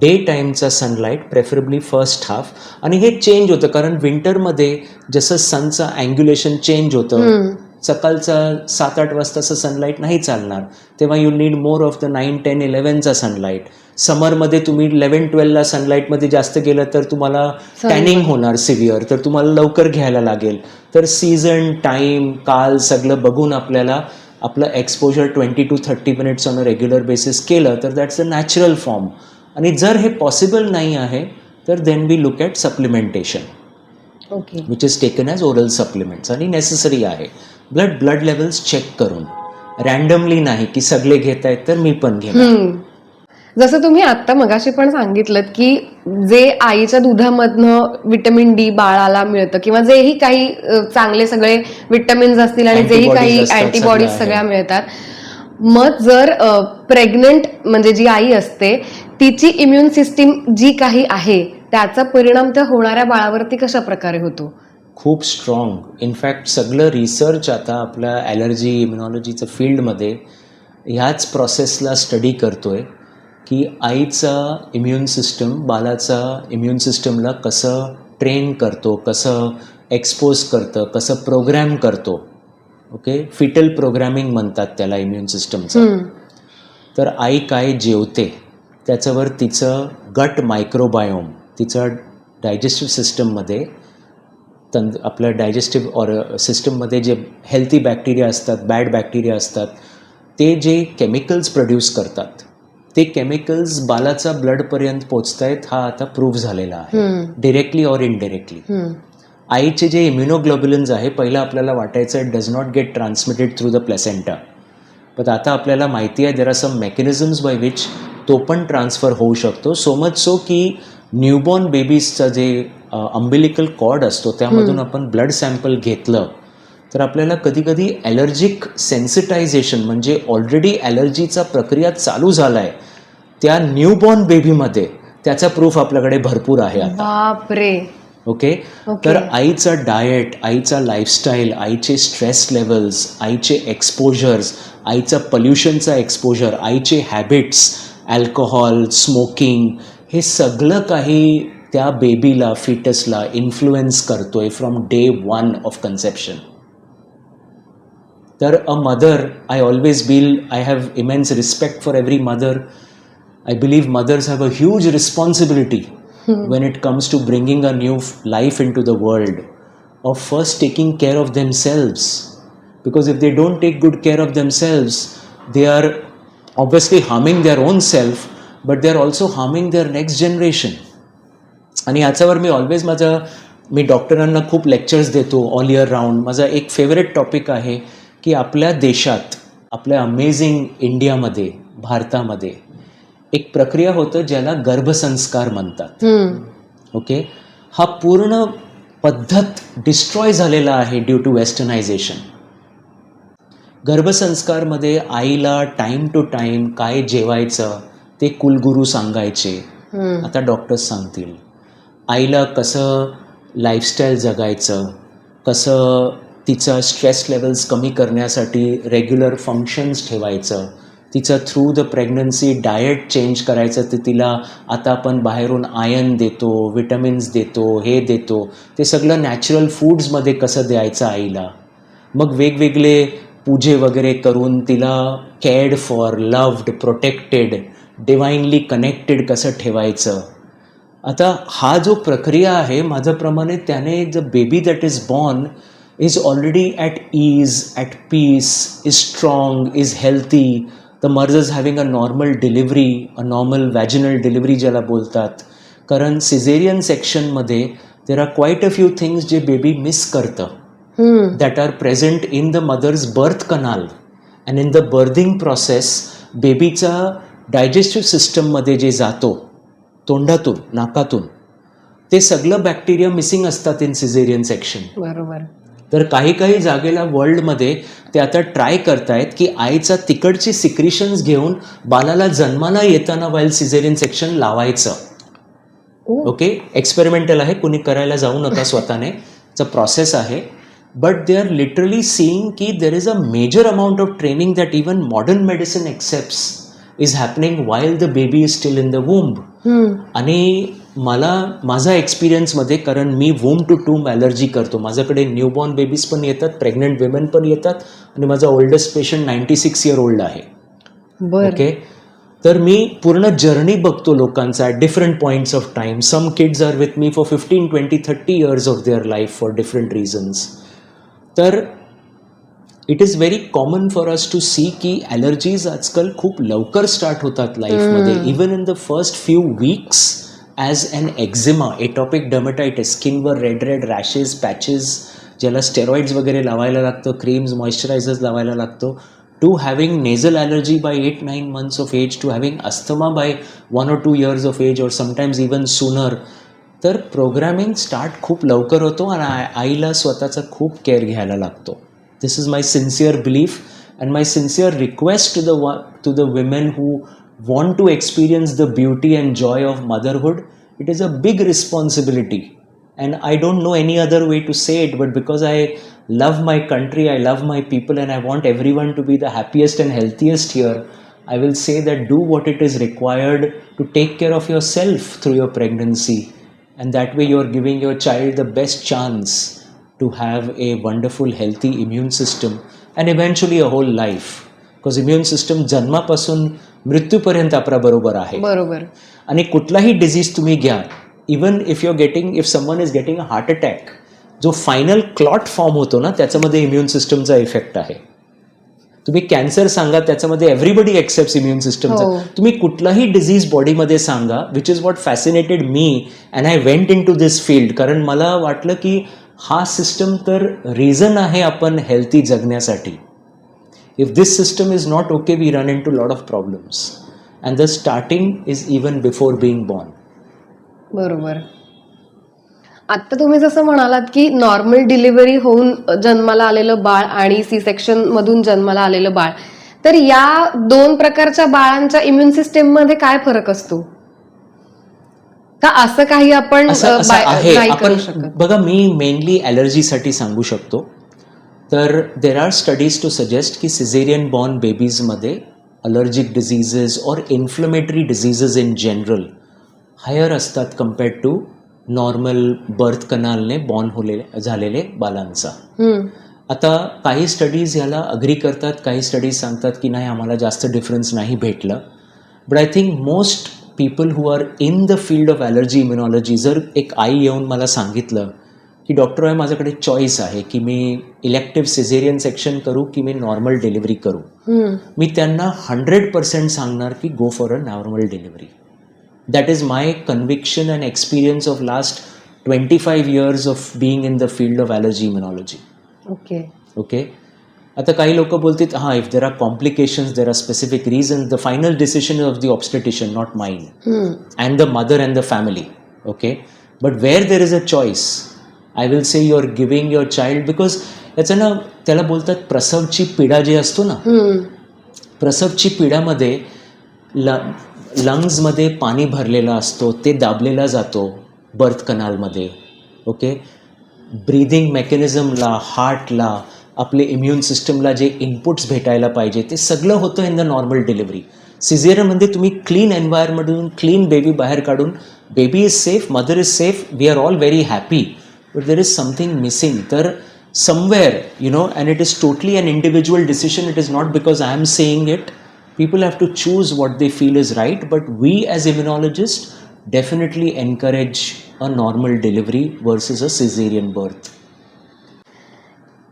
डे टाईमचा सनलाईट, प्रेफरेबली फर्स्ट हाफ, आणि हे चेंज होतं कारण विंटरमध्ये जसं सनचं अँग्युलेशन चेंज होतं, सकाळचा 7-8 वाजताचं सनलाईट नाही चालणार, तेव्हा you need more of the 9, 10, 11चा सनलाईट. समरमध्ये तुम्ही 11-12ला सनलाईटमध्ये जास्त गेलं तर तुम्हाला टॅनिंग होणार सिव्हिअर, तर तुम्हाला लवकर घ्यायला लागेल. तर सीझन, टाईम, काल सगळं बघून आपल्याला आपलं exposure 20 to 30 minutes on a regular basis केलं तर दॅट्स अ नॅचरल फॉर्म. आणि जर हे पॉसिबल नाही आहे तर then we look at supplementation. Okay. Which is taken as oral supplements आणि नेसेसरी आहे. ब्लड लेवल्स चेक करून, रँडमली नाही की सगळे घेत आहेत तर मी पण घेणार. जसं तुम्ही आता मगाशी पण सांगितलं की जे आईच्या दुधामधनं विटॅमिन डी बाळाला मिळतं किंवा जेही काही चांगले सगळे विटॅमिन्स असतील आणि जेही Antibodies काही असतात, अँटीबॉडीज सगळं आहे. सगळ्या मिळतात, मग जर प्रेग्नंट म्हणजे जी आई असते तिची इम्युन सिस्टीम जी काही आहे त्याचा परिणाम त्या होणाऱ्या बाळावरती कशा प्रकारे होतो? खूप स्ट्रॉंग. इनफॅक्ट सगळं रिसर्च आता आपल्या ॲलर्जी इम्युनॉलॉजीचं फील्डमध्ये ह्याच प्रोसेसला स्टडी करतोय की आईचा इम्युन सिस्टम बालाचा इम्युन सिस्टमला कसं ट्रेन करतो, कसं एक्सपोज करतं, कसं प्रोग्रॅम करतो. ओके, फिटल प्रोग्रॅमिंग म्हणतात त्याला इम्युन सिस्टमचं. तर आई काय जेवते त्याच्यावर तिचं गट मायक्रोबायोम, तिचं डायजेस्टिव्ह सिस्टममध्ये आपल्या डायजेस्टिव्ह सिस्टममध्ये जे हेल्थी बॅक्टेरिया असतात, बॅड बॅक्टेरिया असतात, ते जे केमिकल्स प्रोड्यूस करतात ते केमिकल्स बालाचा ब्लडपर्यंत पोचत आहेत. हा आता प्रूव्ह झालेला आहे, डिरेक्टली ऑर इनडिरेक्टली. आईचे जे इम्युनोग्लोब्युलिन्स आहे, पहिलं आपल्याला वाटायचं does not get transmitted through the placenta, पण आता आपल्याला माहिती आहे there are some mechanisms by which तो पण ट्रान्सफर होऊ शकतो. सो मच सो की न्यूबॉर्न बेबीजचं जे अंबिलिकल कॉर्ड असतो त्यामधून आपण ब्लड सॅम्पल घेतलं तर आपल्याला कधी कधी ॲलर्जिक सेन्सिटायझेशन म्हणजे ऑलरेडी ॲलर्जीचा प्रक्रिया चालू झाला आहे त्या न्यूबॉर्न बेबीमध्ये, त्याचा प्रूफ आपल्याकडे भरपूर आहे आता. बापरे. ओके. तर आईचा डाएट, आईचा लाईफस्टाईल, आईचे स्ट्रेस लेवल्स, आईचे एक्सपोजर्स, आईचा पोल्युशनचा एक्सपोजर, आईचे हॅबिट्स, अल्कोहोल, स्मोकिंग, हे सगळं काही त्या बेबीला, फिटसला इन्फ्लुएन्स करतोय फ्रॉम डे 1 ऑफ कन्सेप्शन. तर a mother, I always I have immense respect for every mother. I believe mothers have a huge responsibility when it comes to bringing a new life into the world, of first taking care of themselves, because if they don't take good care of themselves, they are obviously harming their own self, but they are also harming their next generation. आणि याच्यावर मी डॉक्टरांना खूप lectures देतो all year round. माझा एक favourite topic आहे की आपल्या देशात, आपल्या अमेझिंग इंडियामध्ये, भारतामध्ये एक प्रक्रिया होतं ज्याला गर्भसंस्कार म्हणतात. ओके. हा पूर्ण पद्धत डिस्ट्रॉय झालेला आहे ड्यू टू वेस्टर्नायझेशन. गर्भसंस्कारमध्ये आईला टाईम टू टाईम काय जेवायचं ते कुलगुरू सांगायचे, आता डॉक्टर्स सांगतील. आईला कसं लाईफस्टाईल जगायचं, कसं तिचा स्ट्रेस लेवल्स कमी करण्यासाठी रेग्युलर फंक्शन्स ठेवायचं, तिचं through the pregnancy diet change करायचं. तर तिला आता आपण बाहेरून आयर्न देतो, विटॅमिन्स देतो, हे देतो, ते सगळं नॅचरल फूड्समध्ये कसं द्यायचं आईला. मग वेगवेगळे पूजे वगैरे करून तिला cared for, loved, protected, divinely connected कसं ठेवायचं. आता हा जो प्रक्रिया आहे माझ्याप्रमाणे, त्याने the baby that is born is already at ease, at peace, is strong, is healthy. The mother is having a normal delivery, a normal vaginal delivery ज्याला बोलतात. कारण सिझेरियन सेक्शनमध्ये there are quite a few things जे baby miss करतं, that are present in the mother's birth canal. And in the birthing process बेबीचा digestive सिस्टममध्ये जे जातो तोंडातून, नाकातून, ते सगळं बॅक्टेरिया मिसिंग असतात इन सिझेरियन सेक्शन. बरोबर. तर काही काही जागेला वर्ल्डमध्ये ते आता ट्राय करतायत की आईचा तिकडची सिक्रिशन्स घेऊन बालाला जन्माला येताना वाईल सिझेरियन सेक्शन लावायचं. ओके. एक्सपेरिमेंटल आहे, कुणी करायला जाऊ नका स्वतःने, इट्स अ प्रोसेस आहे. But they are literally seeing की there is a major amount of training that even modern medicine accepts is happening while the baby is still in the womb. आणि माझा एक्सपिरियन्समध्ये, कारण मी वूम टू टूम ॲलर्जी करतो, माझ्याकडे newborn babies पण येतात, pregnant women पण येतात, आणि माझा ओल्डेस्ट पेशंट 96 year old आहे. ओके. तर मी पूर्ण जर्नी बघतो लोकांचा at different points of time. Some kids are with me for 15, 20, 30 years of their life for different reasons. तर it is very common for us to see की allergies आजकाल खूप लवकर स्टार्ट होतात लाईफमध्ये. Even in the first few weeks as an eczema, atopic dermatitis, स्किनवर red rashes, patches, ज्याला steroids वगैरे लावायला लागतं, क्रीम्स, मॉइश्चरायझर्स लावायला लागतो, to having nasal allergy by 8-9 months of age, to having asthma by 1 or 2 years of age, और sometimes even sooner. तर programming start खूप लवकर होतो आणि आईला स्वतःचा खूप केअर घ्यायला लागतो. This is my sincere belief and my sincere request to the women who want to experience the beauty and joy of motherhood. It is a big responsibility, and I don't know any other way to say it, but because I love my country, I love my people, and I want everyone to be the happiest and healthiest here, I will say that do what it is required to take care of yourself through your pregnancy, and that way you are giving your child the best chance to have a wonderful healthy immune system and eventually a whole life. Because immune system जन्मापासून मृत्यूपर्यंत आपल्या बरोबर आहे. बरोबर. आणि कुठलाही disease तुम्ही घ्या, even if someone is getting a heart attack, जो फायनल क्लॉट फॉर्म होतो ना, त्याच्यामध्ये इम्युन सिस्टमचा इफेक्ट आहे. तुम्ही कॅन्सर सांगा, त्याच्यामध्ये एव्हरीबडी एक्सेप्ट इम्युन सिस्टमचा. तुम्ही कुठलाही डिझीज बॉडीमध्ये सांगा, which is what fascinated me and I went into this field. कारण मला वाटलं की हा सिस्टम तर रिझन आहे आपण हेल्थी जगण्यासाठी. If this system is not okay, we run into a lot of problems. And the starting is even before being born. बरोबर. आता तुम्ही जसं म्हणालात की नॉर्मल डिलिव्हरी होऊन जन्माला आलेलं बाळ आणि सी सेक्शन मधून जन्माला आलेलं बाळ, तर या दोन प्रकारच्या बाळांच्या इम्युन सिस्टीम मध्ये काय फरक असतो? का असं काही आपण नाही करू शकत? बघा, मी मेनली ॲलर्जीसाठी सांगू शकतो. तर there are studies to suggest की सिझेरियन बॉर्न बेबीजमध्ये अलर्जिक डिझीजेस और inflammatory diseases in general higher असतात कम्पेअर्ड टू नॉर्मल बर्थ कनालने झालेले बालांचा. आता काही स्टडीज ह्याला अग्री करतात, काही स्टडीज सांगतात की नाही, आम्हाला जास्त डिफरन्स नाही भेटलं. But I think most people who are in the field of allergy immunology, जर एक आई येऊन मला सांगितलं की डॉक्टर आहे, माझ्याकडे चॉईस आहे की मी इलेक्टिव्ह सिझेरियन सेक्शन करू की मी नॉर्मल डिलिव्हरी करू, मी त्यांना 100% सांगणार की go for a normal delivery. That is my conviction and experience of last 25 years of being in the field of allergy immunology. Okay. आता काही लोक बोलतात, हां, if there are complications, there are specific reason, the final decision of the obstetrician, not mine, and the mother and the family. Okay. But where there is a choice, I will say you are giving your child, because याचं ना, त्याला बोलतात प्रसवची पीडा जे असतो ना, प्रसवची पीडामध्ये लंग्समध्ये पाणी भरलेला असतो, ते दाबलेला जातो बर्थ कनालमध्ये. ओके. ब्रीदिंग मेकॅनिझमला, हार्टला, आपले इम्युन सिस्टमला जे इनपुट्स भेटायला पाहिजे ते सगळं होतं इन द नॉर्मल डिलिव्हरी. सिझेरियनमध्ये तुम्ही क्लीन एन्व्हायरमेंटमधून क्लीन बेबी बाहेर काढून, baby is safe, mother is safe, we are all very happy, but there is something missing. तर somewhere, and it is totally an individual decision. It is not because I am saying it. People have to choose what they feel is right, but we as immunologists definitely encourage a normal delivery versus a cesarean birth.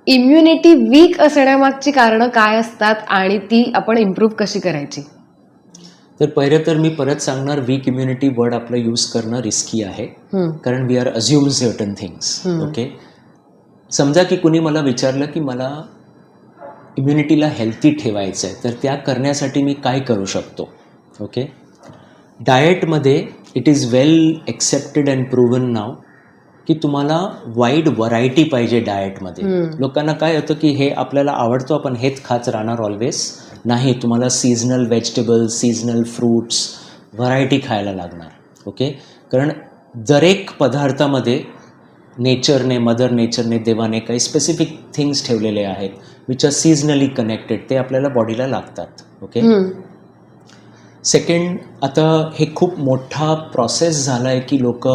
Immunity weak असण्यामागची कारणं काय असतात आणि ती आपण improve कशी करायची? तर पहिलं तर मी परत सांगणार, वीक इम्युनिटी वर्ड आपलं यूज करणं रिस्की आहे, कारण we are assume certain things. Okay. समजा की कुणी मला विचारलं की मला इम्युनिटीला हेल्थी ठेवायचं आहे, तर त्या करण्यासाठी मी काय करू शकतो? ओके. डाएटमध्ये it is well accepted and proven now की तुम्हाला वाईड व्हरायटी पाहिजे डाएटमध्ये. लोकांना काय होतं की हे आपल्याला आवडतो, आपण हेच खात राहणार ऑलवेज. नाही, तुम्हाला seasonal vegetables, seasonal fruits, variety खायला लागणार. ओके. कारण दरेक पदार्थामध्ये मदर नेचरने, देवाने काही स्पेसिफिक थिंग्स ठेवलेले आहेत विच आर सीझनली कनेक्टेड, ते आपल्याला बॉडीला लागतात. ओके. सेकंड, आता हे खूप मोठा प्रोसेस झाला आहे की लोक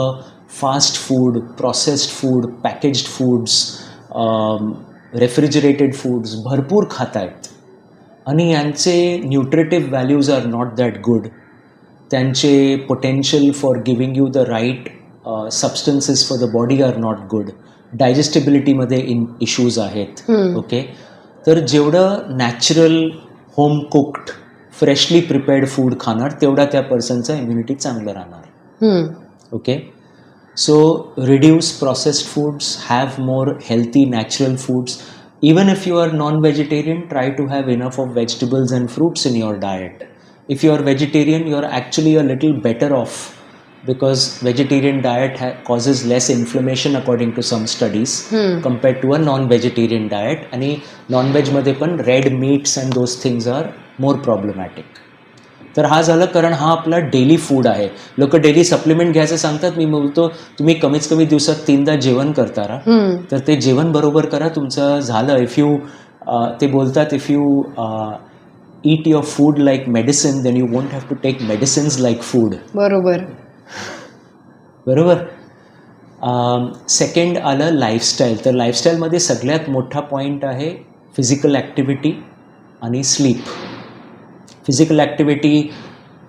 fast food, processed food, packaged foods, refrigerated foods भरपूर खात आहेत आणि यांचे nutritive values are not that good. त्यांचे potential for giving you the right substances for the body are not good. डायजेस्टिबिलिटीमध्ये इश्यूज आहेत. ओके. तर जेवढं natural, home cooked, freshly prepared food खाणार, तेवढा त्या पर्सनचा इम्युनिटी चांगलं राहणार. Okay, so reduce processed foods, have more healthy natural foods. Even if you are non-vegetarian, try to have enough of vegetables and fruits in your diet. If you are vegetarian, you are actually a little better off, because vegetarian diet causes less inflammation according to some studies compared to a non-vegetarian diet. आणि non-veg मध्ये पण red meats and those things are more problematic. तर हा झालं, कारण हा आपला daily food आहे. लोक डेली सप्लिमेंट घ्यायचं सांगतात, मी बोलतो तुम्ही कमीत कमी दिवसात 3दा जेवण करता ना, तर ते जेवण बरोबर करा, तुमचं झालं. इफ यू ते बोलतात, if you eat your food like medicine, then you won't have to take medicines like food. बरोबर. सेकंड आलं लाईफस्टाईल. तर लाईफस्टाईलमध्ये सगळ्यात मोठा पॉईंट आहे फिजिकल ॲक्टिव्हिटी आणि sleep. Physical activity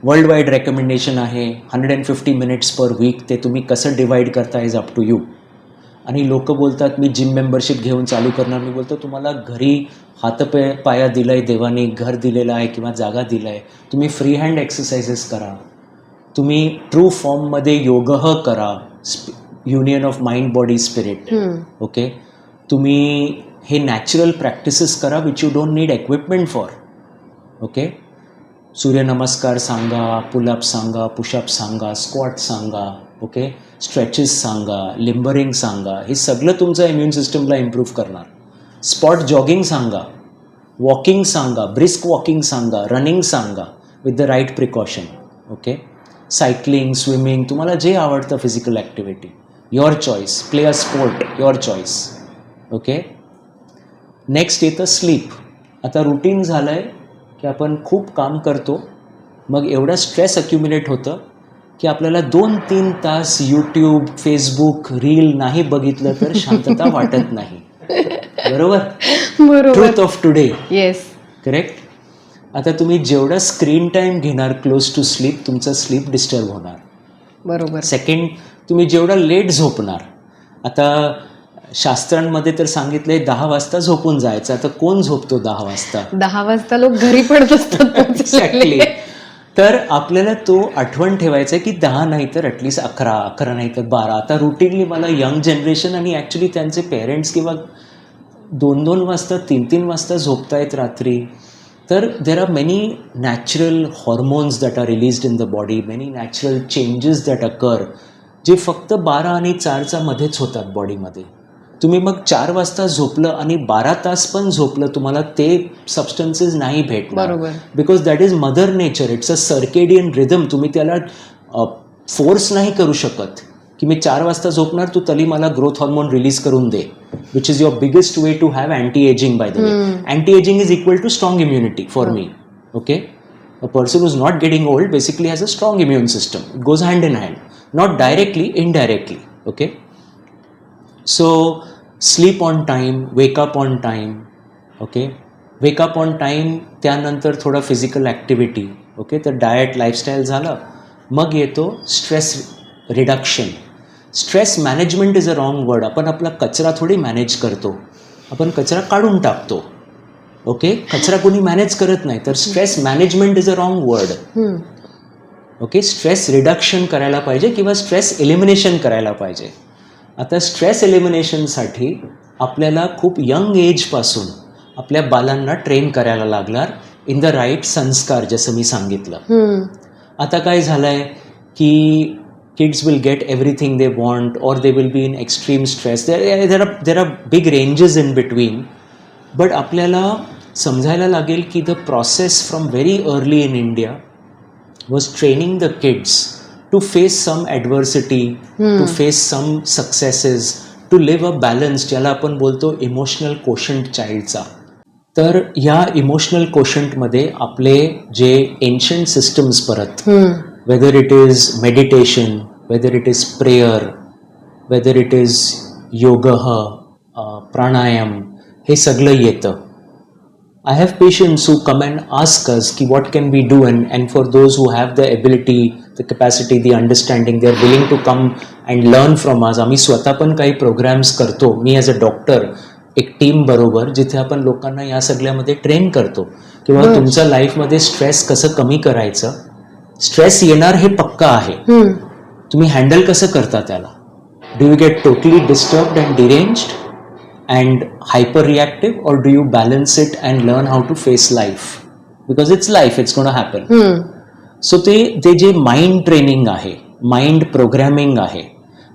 world wide recommendation आहे 150 मिनिट्स पर वीक. ते तुम्ही कसं डिवाईड करता इज अप टू यू. आणि लोक बोलतात मी जिम मेंबरशिप घेऊन चालू करणार. मी बोलतो तुम्हाला घरी पाया दिलं आहे देवाने, घर दिलेलं आहे किंवा जागा दिलं आहे, तुम्ही फ्री हँड एक्सरसाइजेस करा, तुम्ही ट्रू फॉर्ममध्ये योग करा, union of mind body spirit. Okay, तुम्ही हे नॅचरल प्रॅक्टिसेस करा which you don't need equipment for. Okay, surya namaskar सांगा, पुलअप सांगा, पुशअप सांगा, स्क्वॉट सांगा, ओके, स्ट्रेचेस सांगा, लिंबरिंग सांगा. हे सगळं तुमचं इम्युन सिस्टमला इम्प्रूव्ह करणार. स्पॉट जॉगिंग सांगा, वॉकिंग सांगा, ब्रिस्क वॉकिंग सांगा, रनिंग सांगा with the right precaution. Okay, cycling, swimming, तुम्हाला जे आवडतं physical activity, your choice. Play a sport, your choice. Okay, next येतं स्लीप. आता रुटीन झालं आहे की आपण खूप काम करतो, मग एवढा स्ट्रेस अक्युम्युलेट होतं की आपल्याला 2-3 तास यूट्यूब, फेसबुक, रील नाही बघितलं तर शांतता वाटत नाही. बरोबर. Truth of today. Yes, correct. आता तुम्ही जेवढा स्क्रीन टाईम घेणार क्लोज टू स्लीप, तुमचं स्लीप डिस्टर्ब होणार. बरोबर. सेकंड, तुम्ही जेवढा लेट झोपणार. आता शास्त्रांमध्ये तर सांगितलंय 10 वाजता झोपून जायचं. आता कोण झोपतो 10 वाजता? 10 वाजता लोक घरी पडत असतात. एक्झॅक्टली. तर आपल्याला तो आठवण ठेवायचं आहे की 10 नाही तर ॲटलिस्ट 11 नाही तर 12. आता रुटीनली मला यंग जनरेशन आणि ॲक्च्युली त्यांचे पेरेंट्स किंवा 2-2 वाजता 3-3 वाजता झोपतायत रात्री. तर there are many natural hormones that are released in the body, many natural changes that occur, जे फक्त 12 आणि 4च्या मध्येच होतात बॉडीमध्ये. तुम्ही मग 4 वाजता झोपलं आणि 12 तास पण झोपलं, तुम्हाला ते सबस्टन्सेस नाही भेटणार. बरोबर. Because that is mother nature, it's a circadian rhythm. तुम्ही त्याला फोर्स नाही करू शकत की मी 4 वाजता झोपणार, तू तरी मला ग्रोथ हॉर्मोन रिलीज करून दे, which is your biggest way to have anti ageing. By the way, anti ageing is equal to strong immunity for me. Okay, a person who is not getting old basically has a strong immune system. It goes hand in hand, not directly, indirectly. Okay, so sleep on time, wake up on time. Okay, wake up on time, त्यानंतर थोडा physical activity. Okay, तर diet, lifestyle झालं. मग येतो stress reduction. Stress management is a wrong word. आपण आपला कचरा थोडी मॅनेज करतो, आपण कचरा काढून टाकतो. ओके, कचरा कोणी मॅनेज करत नाही. तर stress management is a wrong word. Okay, stress reduction करायला पाहिजे किंवा स्ट्रेस एलिमिनेशन करायला पाहिजे. आता स्ट्रेस एलिमिनेशनसाठी आपल्याला खूप यंग एजपासून आपल्या बालांना ट्रेन करायला लागणार इन द राईट संस्कार, जसं मी सांगितलं. आता काय झालं आहे की kids will get everything they want or they will be in extreme stress. There are big ranges in between. But आपल्याला समजायला लागेल की the process from very early in India was training the kids to face some adversity, to face some successes, to live a balance, ज्याला आपण बोलतो emotional quotient चाइल्डचा. तर या emotional कोशंटमध्ये आपले जे एन्शंट सिस्टम्स परत, weather it is meditation, weather it is prayer, weather it is योग, प्राणायाम, हे सगळं येतं. I have patients who come and ask us ki what can we do, and for those who have the ability, the capacity, the understanding, they are willing to come and learn from us. आम्ही स्वतः पण काही programs करतो. मी as a doctor एक team बरोबर, जिथे आपण लोकांना या सगळ्यामध्ये ट्रेन करतो किंवा तुमच्या लाईफमध्ये स्ट्रेस कसं कमी करायचं. स्ट्रेस येणार हे पक्का आहे. तुम्ही हँडल कसं करता त्याला? Do you get totally disturbed and deranged and hyper reactive, or do you balance it and learn how to face life? Because it's life, it's gonna happen. So ते जे माइंड ट्रेनिंग आहे, mind programming आहे,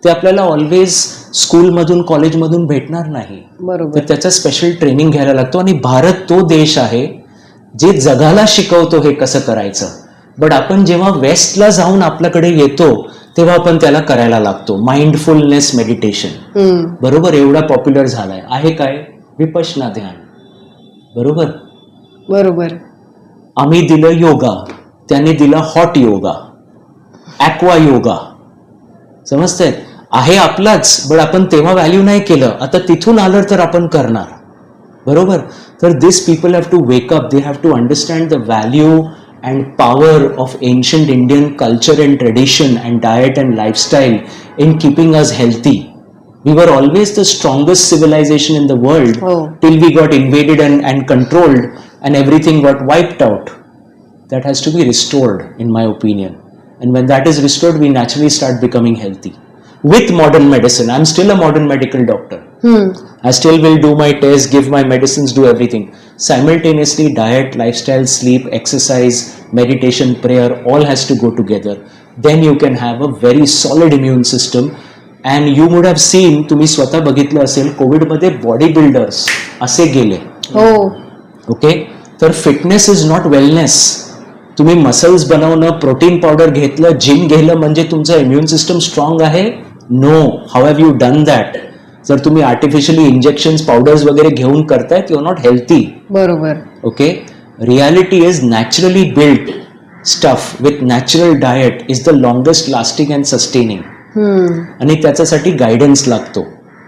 ते आपल्याला always स्कूलमधून कॉलेजमधून भेटणार नाही. बरोबर. तर त्याचा स्पेशल ट्रेनिंग घ्यायला लागतो. आणि भारत तो देश आहे जे जगाला शिकवतो हे कसं करायचं. बट आपण जेव्हा वेस्टला जाऊन आपल्याकडे येतो तेव्हा आपण त्याला करायला लागतो. माइंडफुलनेस मेडिटेशन बरोबर एवढा पॉप्युलर झालाय. आहे काय? विपश्यना ध्यान. बरोबर बरोबर. आम्ही दिलं योगा, त्याने दिला हॉट योगा, ॲक्वा योगा. समजतंय? आहे आपलाच, बट आपण तेव्हा व्हॅल्यू नाही केलं. आता तिथून आलं तर आपण करणार. बरोबर. तर this people have to wake up. They have to understand the value and power of ancient Indian culture and tradition and diet and lifestyle in keeping us healthy. We were always the strongest civilization in the world till we got invaded and controlled and everything got wiped out. That has to be restored, in my opinion. And when that is restored, we naturally start becoming healthy. With modern medicine, I'm still a modern medical doctor. I still will do my tests, give my medicines, do everything. Simultaneously, diet, lifestyle, sleep, exercise, meditation, prayer, all has to go together. Then you can have a very solid immune system. And you would have seen, तुम्ही स्वतः बघितलं असेल, कोविडमध्ये body builders असे गेले. ओके. तर fitness is not wellness. तुम्ही मसल्स बनवणं, प्रोटीन पावडर घेतलं, जिम घेतलं म्हणजे तुमचं इम्युन सिस्टम स्ट्रॉंग आहे? No. How have you done that? जर तुम्ही आर्टिफिशियली इंजेक्शन्स, पावडर्स वगैरे घेऊन करतायत, यू आर नॉट हेल्थी. बरोबर. Okay. Reality is naturally built stuff with natural diet is the longest lasting and sustaining. आणि त्याच्यासाठी guidance लागतो.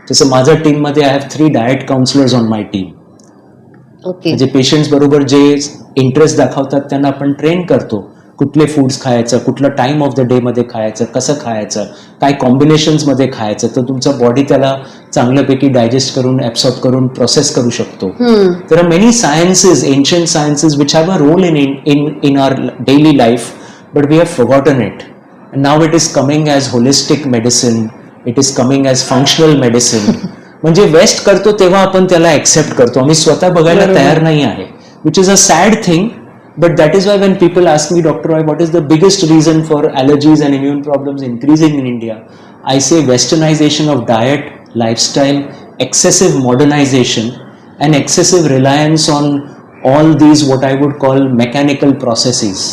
जसं माझ्या टीममध्ये I have 3 diet counsellors on my team. म्हणजे पेशंट्स बरोबर जे इंटरेस्ट दाखवतात त्यांना आपण ट्रेन करतो. कुठले फूड्स खायचं, कुठलं टाइम ऑफ द डे मध्ये खायचं, कसं खायचं, काय कॉम्बिनेशन्स मध्ये खायचं, तर तुमचं बॉडी त्याला चांगल्यापैकी डायजेस्ट करून, ऍब्सॉर्ब करून, प्रोसेस करू शकतो. There are many sciences, ancient sciences which have a role in our daily life, but we have forgotten it. Now it is coming as holistic medicine, it is coming as functional medicine. म्हणजे waste करतो तेव्हा आपण त्याला accept करतो. आम्ही स्वतः बघायला तयार नाही आहे, which is a sad thing. But that is why when people ask me, Dr. Roy, what is the biggest reason for allergies and immune problems increasing in India? I say westernization of diet, lifestyle, excessive modernization, and excessive reliance on all these what I would call mechanical processes.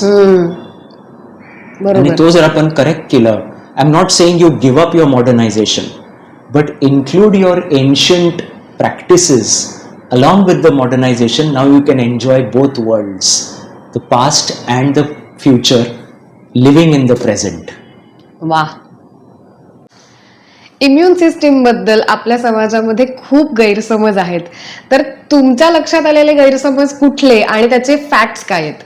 आणि तो जर आपण correct केलं, I'm not saying you give up your modernization, but include your ancient practices along with the modernization. Now you can enjoy both worlds. The past and the future, living in the present. वाह. Immune system बद्दल आपल्या समाजामध्ये खूप गैरसमज आहेत. तर तुमच्या लक्षात आलेले गैरसमज कुठले आणि त्याचे फॅक्ट्स काय आहेत?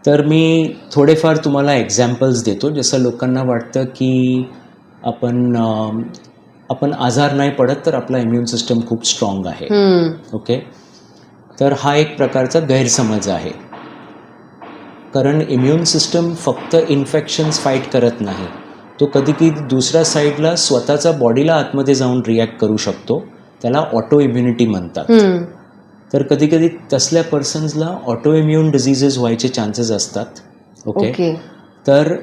तर मी थोडेफार तुम्हाला एक्झाम्पल्स देतो. जसं लोकांना वाटतं की आपण आजार नाही पडत तर आपला इम्युन सिस्टम खूप स्ट्रॉंग आहे. ओके. तर हा एक प्रकारचा गैरसमज आहे. कारण इम्युन सिस्टम फक्त इन्फेक्शन्स फाईट करत नाही, तो कधी दुसऱ्या साईडला स्वतःचा बॉडीला आतमध्ये जाऊन रिॲक्ट करू शकतो. त्याला ऑटो इम्युनिटी म्हणतात. तर कधी तसल्या पर्सन्सला ऑटो इम्युन डिझिजेस व्हायचे चान्सेस असतात. ओके. तर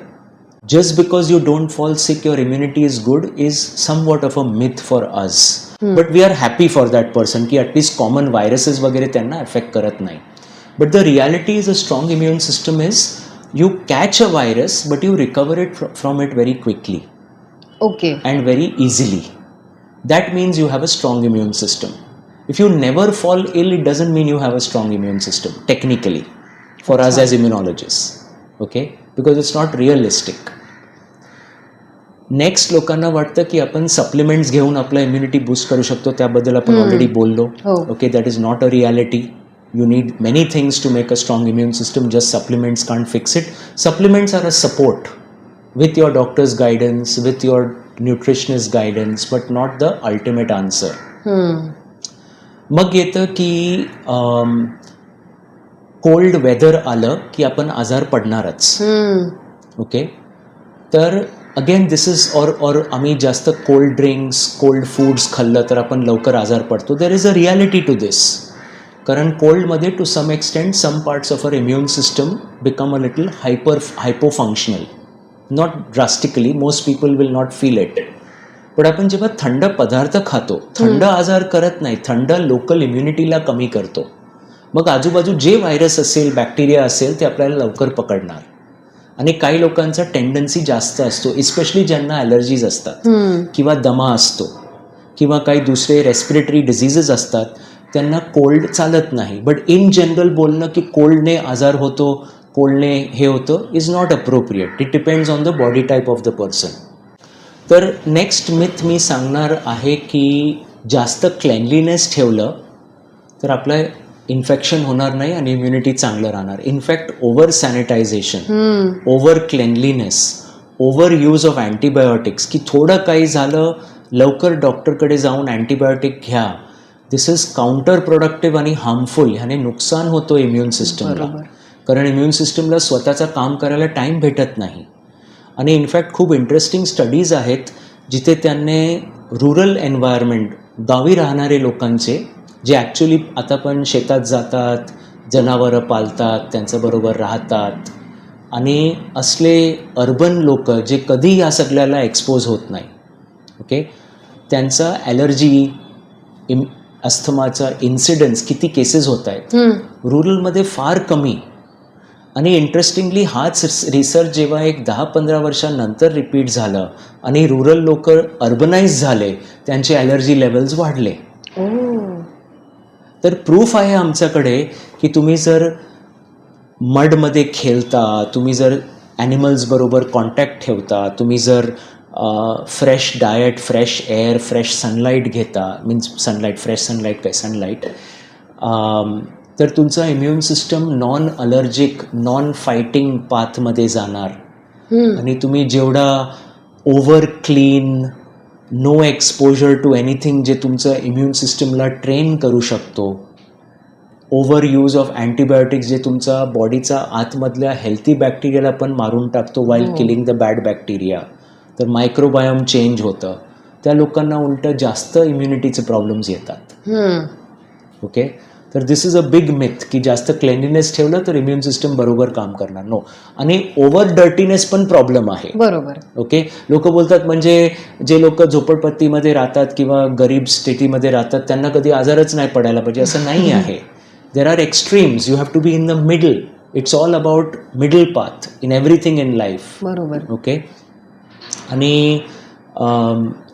just because you don't fall sick, your immunity is good, is somewhat of a myth for us. But we are happy for that person ki at least common viruses वगैरे त्यांना affect करत नाही. But the reality is a strong immune system is you catch a virus but you recover it from it very quickly. Okay. And very easily. That means you have a strong immune system. If you never fall ill, it doesn't mean you have a strong immune system, technically, for us as immunologists. Okay? Because it's not realistic. Next लोकांना वाटतं की आपण supplements घेऊन आपला immunity boost करू शकतो. त्याबद्दल आपण ऑलरेडी बोललो. Okay. That is not a reality. You need many things to make a strong immune system. Just supplements can't fix it. Supplements are a support with your doctor's guidance, with your nutritionist guidance, but not the ultimate answer. मग येतं की cold weather आलं की आपण आजार पडणारच. Okay. तर again this is और आम्ही जास्त कोल्ड ड्रिंक्स कोल्ड फूड्स खाल्लं तर आपण लवकर आजार पडतो. There is a reality to this. कारण कोल्डमध्ये to some extent some parts of our immune system become a little hypofunctional. Not drastically, most people will not feel it. पण आपण जेव्हा थंड पदार्थ खातो, थंड आजार करत नाही, थंड लोकल इम्युनिटीला कमी करतो. मग आजूबाजू जे व्हायरस असेल, बॅक्टेरिया असेल, ते आपल्याला लवकर पकडणार. आणि काही लोकांचा टेंडन्सी जास्त असतो, इस्पेशली ज्यांना ॲलर्जीज असतात किंवा दमा असतो किंवा काही दुसरे रेस्पिरेटरी डिझिजेस असतात, त्यांना कोल्ड चालत नाही. बट इन जनरल बोलणं की कोल्डने आजार होतो, कोल्डने हे होतं, is not appropriate. It depends on the body type of the person. तर नेक्स्ट मिथ मी सांगणार आहे की जास्त क्लेनलीनेस ठेवलं तर आपलं इन्फेक्शन होणार नाही आणि इम्युनिटी चांगलं राहणार. In fact over sanitisation, over cleanliness, over use of antibiotics, की थोडं काही झालं लवकर डॉक्टरकडे जाऊन अँटीबायोटिक घ्या, दिस इज काउंटर प्रोडक्टिव्ह आणि हार्मफुल. ह्याने नुकसान होतं इम्युन सिस्टमला. कारण इम्युन सिस्टमला स्वतःचं काम करायला टाईम भेटत नाही. आणि इनफॅक्ट खूप इंटरेस्टिंग स्टडीज आहेत जिथे त्यांनी रुरल एन्व्हायरमेंट, गावी राहणारे लोकांचे, जे ॲक्च्युली आता पण शेतात जातात, जनावरं पालतात, त्यांच्याबरोबर राहतात, आणि असले अर्बन लोक जे कधी या सगळ्याला एक्सपोज होत नाही, ओके, त्यांचा ॲलर्जी, अस्थमाचा इन्सिडन्स किती केसेस होत आहेत रुरलमध्ये फार कमी. आणि इंटरेस्टिंगली हाच रिसर्च जेव्हा एक 10-15 वर्षांनंतर रिपीट झालं आणि रुरल लोक अर्बनाइज झाले, त्यांचे ॲलर्जी लेवल्स वाढले. तर प्रूफ आहे आमच्याकडे की तुम्ही जर मडमध्ये खेळता, तुम्ही जर ॲनिमल्स बरोबर कॉन्टॅक्ट ठेवता, तुम्ही जर fresh diet, fresh air, fresh sunlight घेता, मीन्स सनलाईट, फ्रेश सनलाईट काय सनलाईट, तर तुमचा immune system non allergic, non fighting पाथमध्ये जाणार. आणि तुम्ही जेवढा over clean, no exposure to anything जे तुमचं इम्युन सिस्टमला ट्रेन करू शकतो, ओव्हर यूज ऑफ अँटीबायोटिक्स जे तुमचा बॉडीचा आतमधल्या हेल्थी बॅक्टेरियाला पण मारून टाकतो while killing the bad bacteria, तर मायक्रोबायोम चेंज होतं. त्या लोकांना उलटं जास्त इम्युनिटीचे प्रॉब्लेम्स येतात. ओके, तर दिस इज अ बिग मिथ की जास्त क्लेनलीनेस ठेवलं तर इम्युन सिस्टम बरोबर काम करणार. नो. आणि ओव्हर डर्टीनेस पण प्रॉब्लेम आहे. बरोबर. ओके, लोक बोलतात म्हणजे जे लोक झोपडपट्टीमध्ये राहतात किंवा गरीब स्थितीमध्ये राहतात त्यांना कधी आजारच नाही पडायला पाहिजे, असं नाही आहे. There are extremes, you have to be in the middle. It's all about middle path in everything in life. बरोबर. ओके. आणि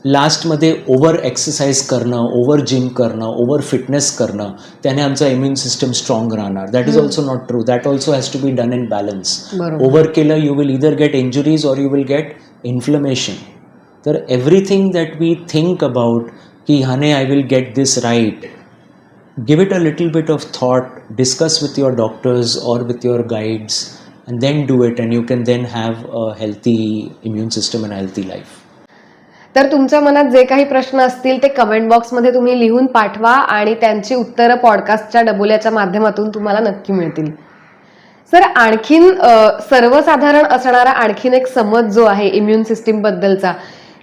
लास्टमध्ये ओव्हर एक्सरसाइज करणं, ओव्हर जिम करणं, ओव्हर फिटनेस करणं, त्याने आमचा इम्युन सिस्टम स्ट्रॉंग राहणार. That is also not true. That also has to be done in balance. Over केलं you will either get injuries or you will get inflammation. तर everything that we think about की ह्याने I will get this right, give it a little bit of thought, discuss with your doctors or with your guides, and then do it, and you can then have a healthy immune system and a healthy life. तर तुमच्या मनात जे काही प्रश्न असतील ते comment बॉक्समध्ये तुम्ही लिहून पाठवा आणि त्यांची उत्तरं पॉडकास्टच्या डबोल्याच्या माध्यमातून तुम्हाला नक्की मिळतील. सर, आणखीन सर्वसाधारण असणारा आणखीन एक समज जो आहे इम्युन सिस्टीम बद्दलचा,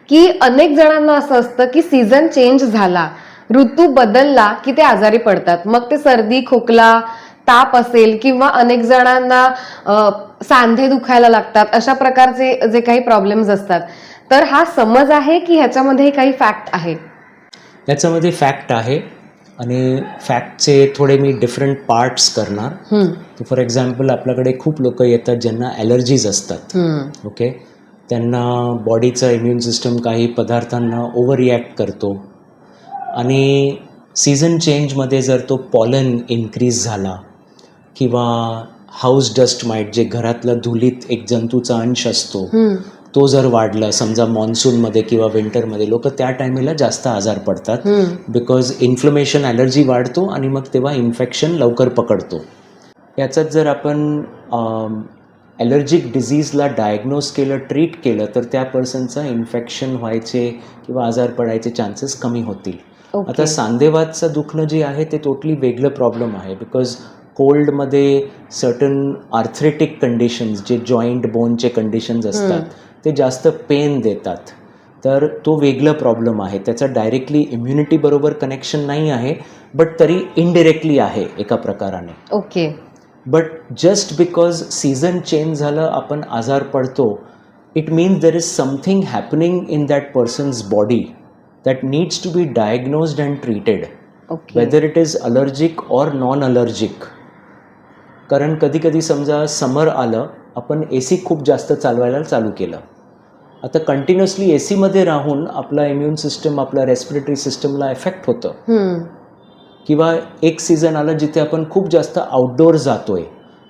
की अनेक जणांना असं असतं की सीझन चेंज झाला, ऋतू बदलला की ते आजारी पडतात. मग ते सर्दी, खोकला, ताप असेल किंवा अनेक जणांना सांधे दुखायला लागतात, अशा प्रकारचे जे काही प्रॉब्लेम्स असतात. तर हा समज आहे की ह्याच्यामध्ये काही फॅक्ट आहे? त्याच्यामध्ये फॅक्ट आहे आणि फॅक्टचे थोडे मी डिफरंट पार्ट्स करणार. फॉर एक्झाम्पल, आपल्याकडे खूप लोक येतात ज्यांना ॲलर्जीज असतात. ओके, त्यांना बॉडीचा इम्युन सिस्टम काही पदार्थांना ओव्हर रिॲक्ट करतो आणि सीझन चेंजमध्ये जर तो पॉलन इन्क्रीज झाला किंवा हाऊस डस्ट माईट, जे घरातलं धुलीत एक जंतूचा अंश असतो, तो जर वाढला, समजा मान्सूनमध्ये किंवा विंटरमध्ये, लोक त्या टायमेला जास्त आजार पडतात. बिकॉज इन्फ्लमेशन, ॲलर्जी वाढतो आणि मग तेव्हा इन्फेक्शन लवकर पकडतो. याचाच जर आपण ॲलर्जिक डिझीजला डायग्नोज केलं, ट्रीट केलं, तर त्या पर्सनचा इन्फेक्शन व्हायचे किंवा आजार पडायचे चान्सेस कमी होतील. आता सांधेवातचं दुखणं जे आहे ते टोटली वेगळं प्रॉब्लेम आहे. बिकॉज कोल्डमध्ये सर्टन आर्थरेटिक कंडिशन्स, जे जॉईंट बोनचे कंडिशन्स असतात, ते जास्त पेन देतात. तर तो वेगळा प्रॉब्लेम आहे. त्याचा डायरेक्टली इम्युनिटी बरोबर कनेक्शन नाही आहे, बट तरी इनडिरेक्टली आहे एका प्रकाराने. Okay. But just because season change झालं आपण आजार पडतो, it means there is something happening in that person's body that needs to be diagnosed and treated, okay. Whether it is allergic or non allergic. कारण कधी कधी समजा समर आलं, आपण AC खूप जास्त चालवायला चालू केलं, आता कंटिन्युअसली AC मध्ये राहून आपला इम्युन सिस्टम, आपला रेस्पिरेटरी सिस्टमला एफेक्ट होतं. किंवा एक सीझन आलं जिथे आपण खूप जास्त आउटडोअर जातोय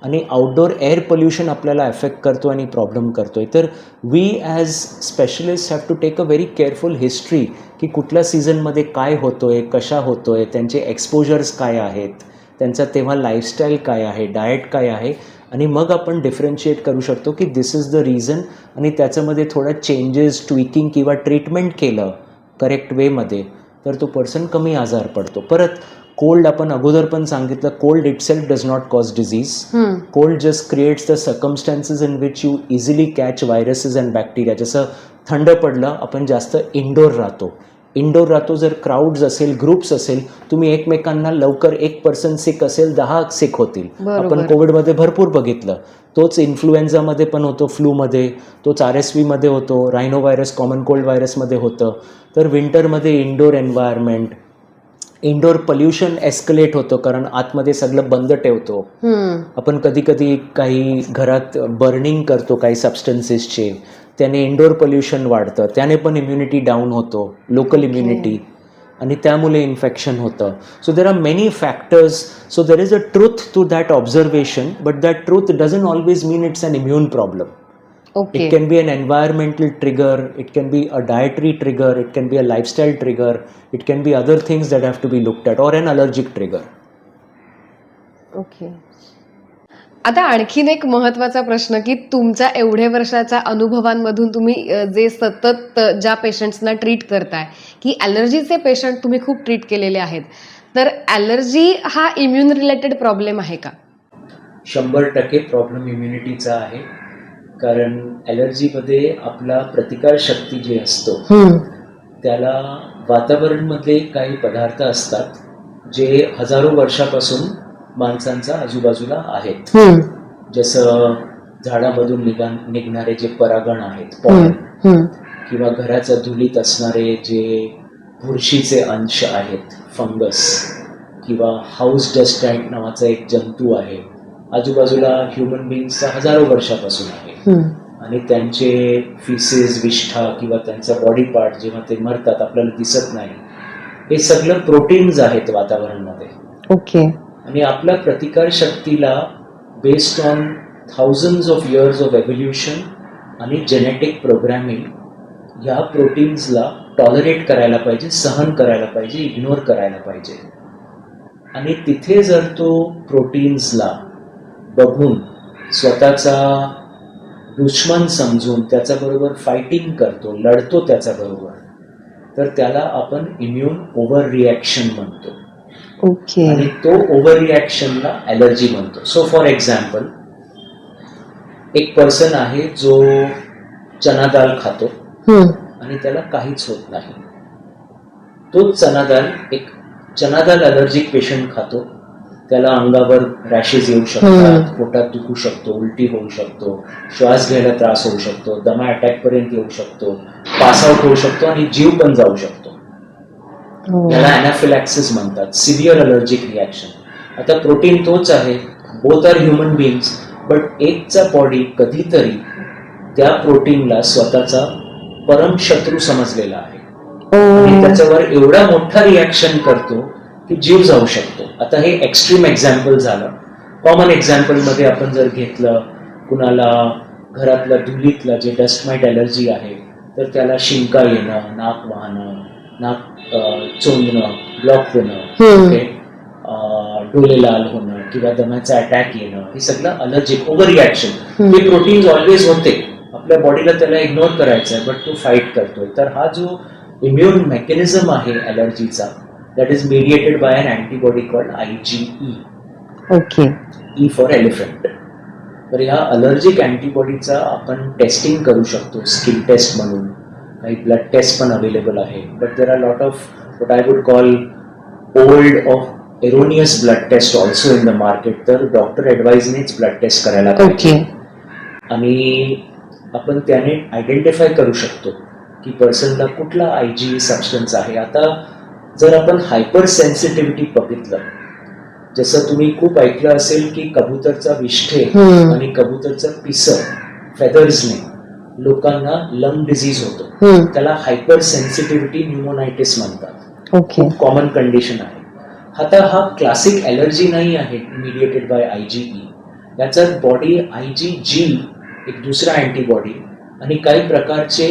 आणि आउटडोअर एअर पोल्युशन आपल्याला एफेक्ट करतो आणि प्रॉब्लेम करतोय. तर we as specialist have to take a very careful history की कुठल्या सीझनमध्ये काय होतोय, कशा होतोय, त्यांचे एक्सपोजर्स काय आहेत, त्यांचा तेव्हा लाईफस्टाईल काय आहे, डाएट काय आहे, आणि मग आपण डिफरन्शिएट करू शकतो की दिस इज द रिझन, आणि त्याच्यामध्ये थोडा चेंजेस, ट्विकिंग किंवा ट्रीटमेंट केलं करेक्ट वेमध्ये तर तो पर्सन कमी आजार पडतो. परत कोल्ड, आपण अगोदर पण सांगितलं, cold itself does not cause disease. Cold just creates the circumstances in which you easily catch viruses and bacteria. जसं थंड पडलं, आपण जास्त इंडोर राहतो, जर क्राऊड्स असेल, ग्रुप्स असेल, तुम्ही एकमेकांना लवकर, एक पर्सन सिक असेल 10 सिक होतील. आपण कोविडमध्ये भरपूर बघितलं. तोच इन्फ्लुएन्झामध्ये पण होतो, फ्लूमध्ये, तोच RSV मध्ये होतो, रायनो व्हायरस, कॉमन कोल्ड व्हायरसमध्ये होतं. तर विंटरमध्ये indoor environment, indoor pollution escalate होतं कारण आतमध्ये सगळं बंद ठेवतो. आपण कधी कधी काही घरात बर्निंग करतो काही सबस्टन्सेसचे, त्याने इंडोर पोल्युशन वाढतं, त्याने पण इम्युनिटी डाऊन होतो, लोकल इम्युनिटी, आणि त्यामुळे इन्फेक्शन होतं. So there are many factors. So there is a truth to that observation, but that truth doesn't always mean it's an immune problem. Okay. It can be an environmental trigger, it can be a dietary trigger, it can be a lifestyle trigger, it can be other things that have to be looked at, or an allergic trigger. Okay. आता आणखीन एक महत्वाचा प्रश्न की तुमच्या एवढ्या वर्षाच्या अनुभवांमधून तुम्ही जे सतत ज्या पेशंट्सना ट्रीट करताय, की ॲलर्जीचे पेशंट तुम्ही खूप ट्रीट केलेले आहेत, तर ॲलर्जी हा इम्युन रिलेटेड प्रॉब्लेम आहे का? 100% प्रॉब्लेम इम्युनिटीचा आहे. कारण ॲलर्जीमध्ये आपला प्रतिकारशक्ती जे असतो त्याला वातावरणमध्ये काही पदार्थ असतात जे हजारो वर्षापासून माणसांच्या आजूबाजूला आहेत. जसं झाडामधून निघणारे जे परागण आहेत, पॉलन, किंवा घराच्या धुलीत असणारे जे बुरशीचे अंश आहेत, फंगस, किंवा हाऊस डस्ट राईट नावाचा एक जंतू आहे, आजूबाजूला ह्युमन बिईंगचा हजारो वर्षापासून आहे. आणि त्यांचे फिसेस, विष्ठा किंवा त्यांचा बॉडी पार्ट जेव्हा ते मरतात आपल्याला दिसत नाही, हे सगळं प्रोटीन्स आहेत वातावरणामध्ये. ओके. आणि आपल्या प्रतिकार शक्तीला based on thousands of years of evolution आणि जेनेटिक प्रोग्रॅमिंग ह्या प्रोटीन्सला टॉलरेट करायला पाहिजे, सहन करायला पाहिजे, इग्नोर करायला पाहिजे. आणि तिथे जर तो प्रोटीन्सला बघून स्वतःचा दुश्मन समजून त्याच्याबरोबर फायटिंग करतो, लढतो त्याच्याबरोबर, तर त्याला आपण इम्युन ओव्हर रिॲक्शन म्हणतो. ओके. आणि तो ओव्हर रिॲक्शनला ॲलर्जी म्हणतो. सो फॉर एक्झाम्पल, एक पर्सन आहे जो चना डाळ खातो आणि त्याला काहीच होत नाही. तोच चना डाळ अलर्जिक पेशंट खातो, त्याला अंगावर रॅशेस येऊ शकतात, पोटात दुखू शकतो, उलटी होऊ शकतो, श्वास घ्यायला त्रास होऊ शकतो, दमा अटॅक पर्यंत येऊ शकतो, पास आउट होऊ शकतो आणि जीव पण जाऊ शकतो. याला अॅनाफिलॅक्सिस म्हणतात, सिव्हिअर अलर्जिक रिॲक्शन. आता प्रोटीन तोच आहे, both are human beings, but एकचा बॉडी कधीतरी त्या प्रोटीनला स्वतःचा परम शत्रू समजलेला आहे आणि त्याच्यावर एवढा मोठा रिॲक्शन करतो की जीव जाऊ शकतो. आता हे एक्स्ट्रीम एक्झाम्पल झालं. कॉमन एक्झाम्पलमध्ये आपण जर घेतलं, कुणाला घरातल्या धुलीतला जे डस्ट माईट ॲलर्जी आहे तर त्याला शिंका येणं, नाक वाहणं, नाक चोंदणं, ब्लॉक होणं, डोळे लाल होणं किंवा दम्याचा अटॅक येणं, हे सगळं अलर्जिक ओव्हर रिॲक्शन. हे प्रोटीन्स ऑलवेज होते, आपल्या बॉडीला त्याला इग्नोर करायचं आहे, बट तो फाईट करतोय. तर हा जो इम्युन मेकॅनिझम आहे ॲलर्जीचा, that is mediated by an antibody called IgE. Okay. E for elephant. तर ह्या अलर्जिक अँटीबॉडीचा आपण टेस्टिंग करू शकतो, स्किन टेस्ट म्हणून. काही ब्लड टेस्ट पण अवेलेबल आहे. But there are lot of what I would call old of erroneous blood test also in the market. तर डॉक्टर ॲडवाइजनेच ब्लड टेस्ट करायला पाहिजे. आणि आपण त्याने आयडेंटिफाय करू शकतो की पर्सनला कुठला IG सबस्टन्स आहे. आता जर आपण हायपर सेन्सिटिव्हिटी बघितलं, जसं तुम्ही खूप ऐकलं असेल की कबूतरचा विष्ठे आणि कबूतरचं पिसं फेदर्सने लोकांना लंग डिझीज होतो. त्याला हायपर सेन्सिटिव्हिटी न्यूमोनायटिस म्हणतात. खूप कॉमन कंडिशन आहे. आता हा क्लासिक ॲलर्जी नाही आहे मिडिएटेड बाय IgE. याचा बॉडी IgG एक दुसरा अँटीबॉडी आणि काही प्रकारचे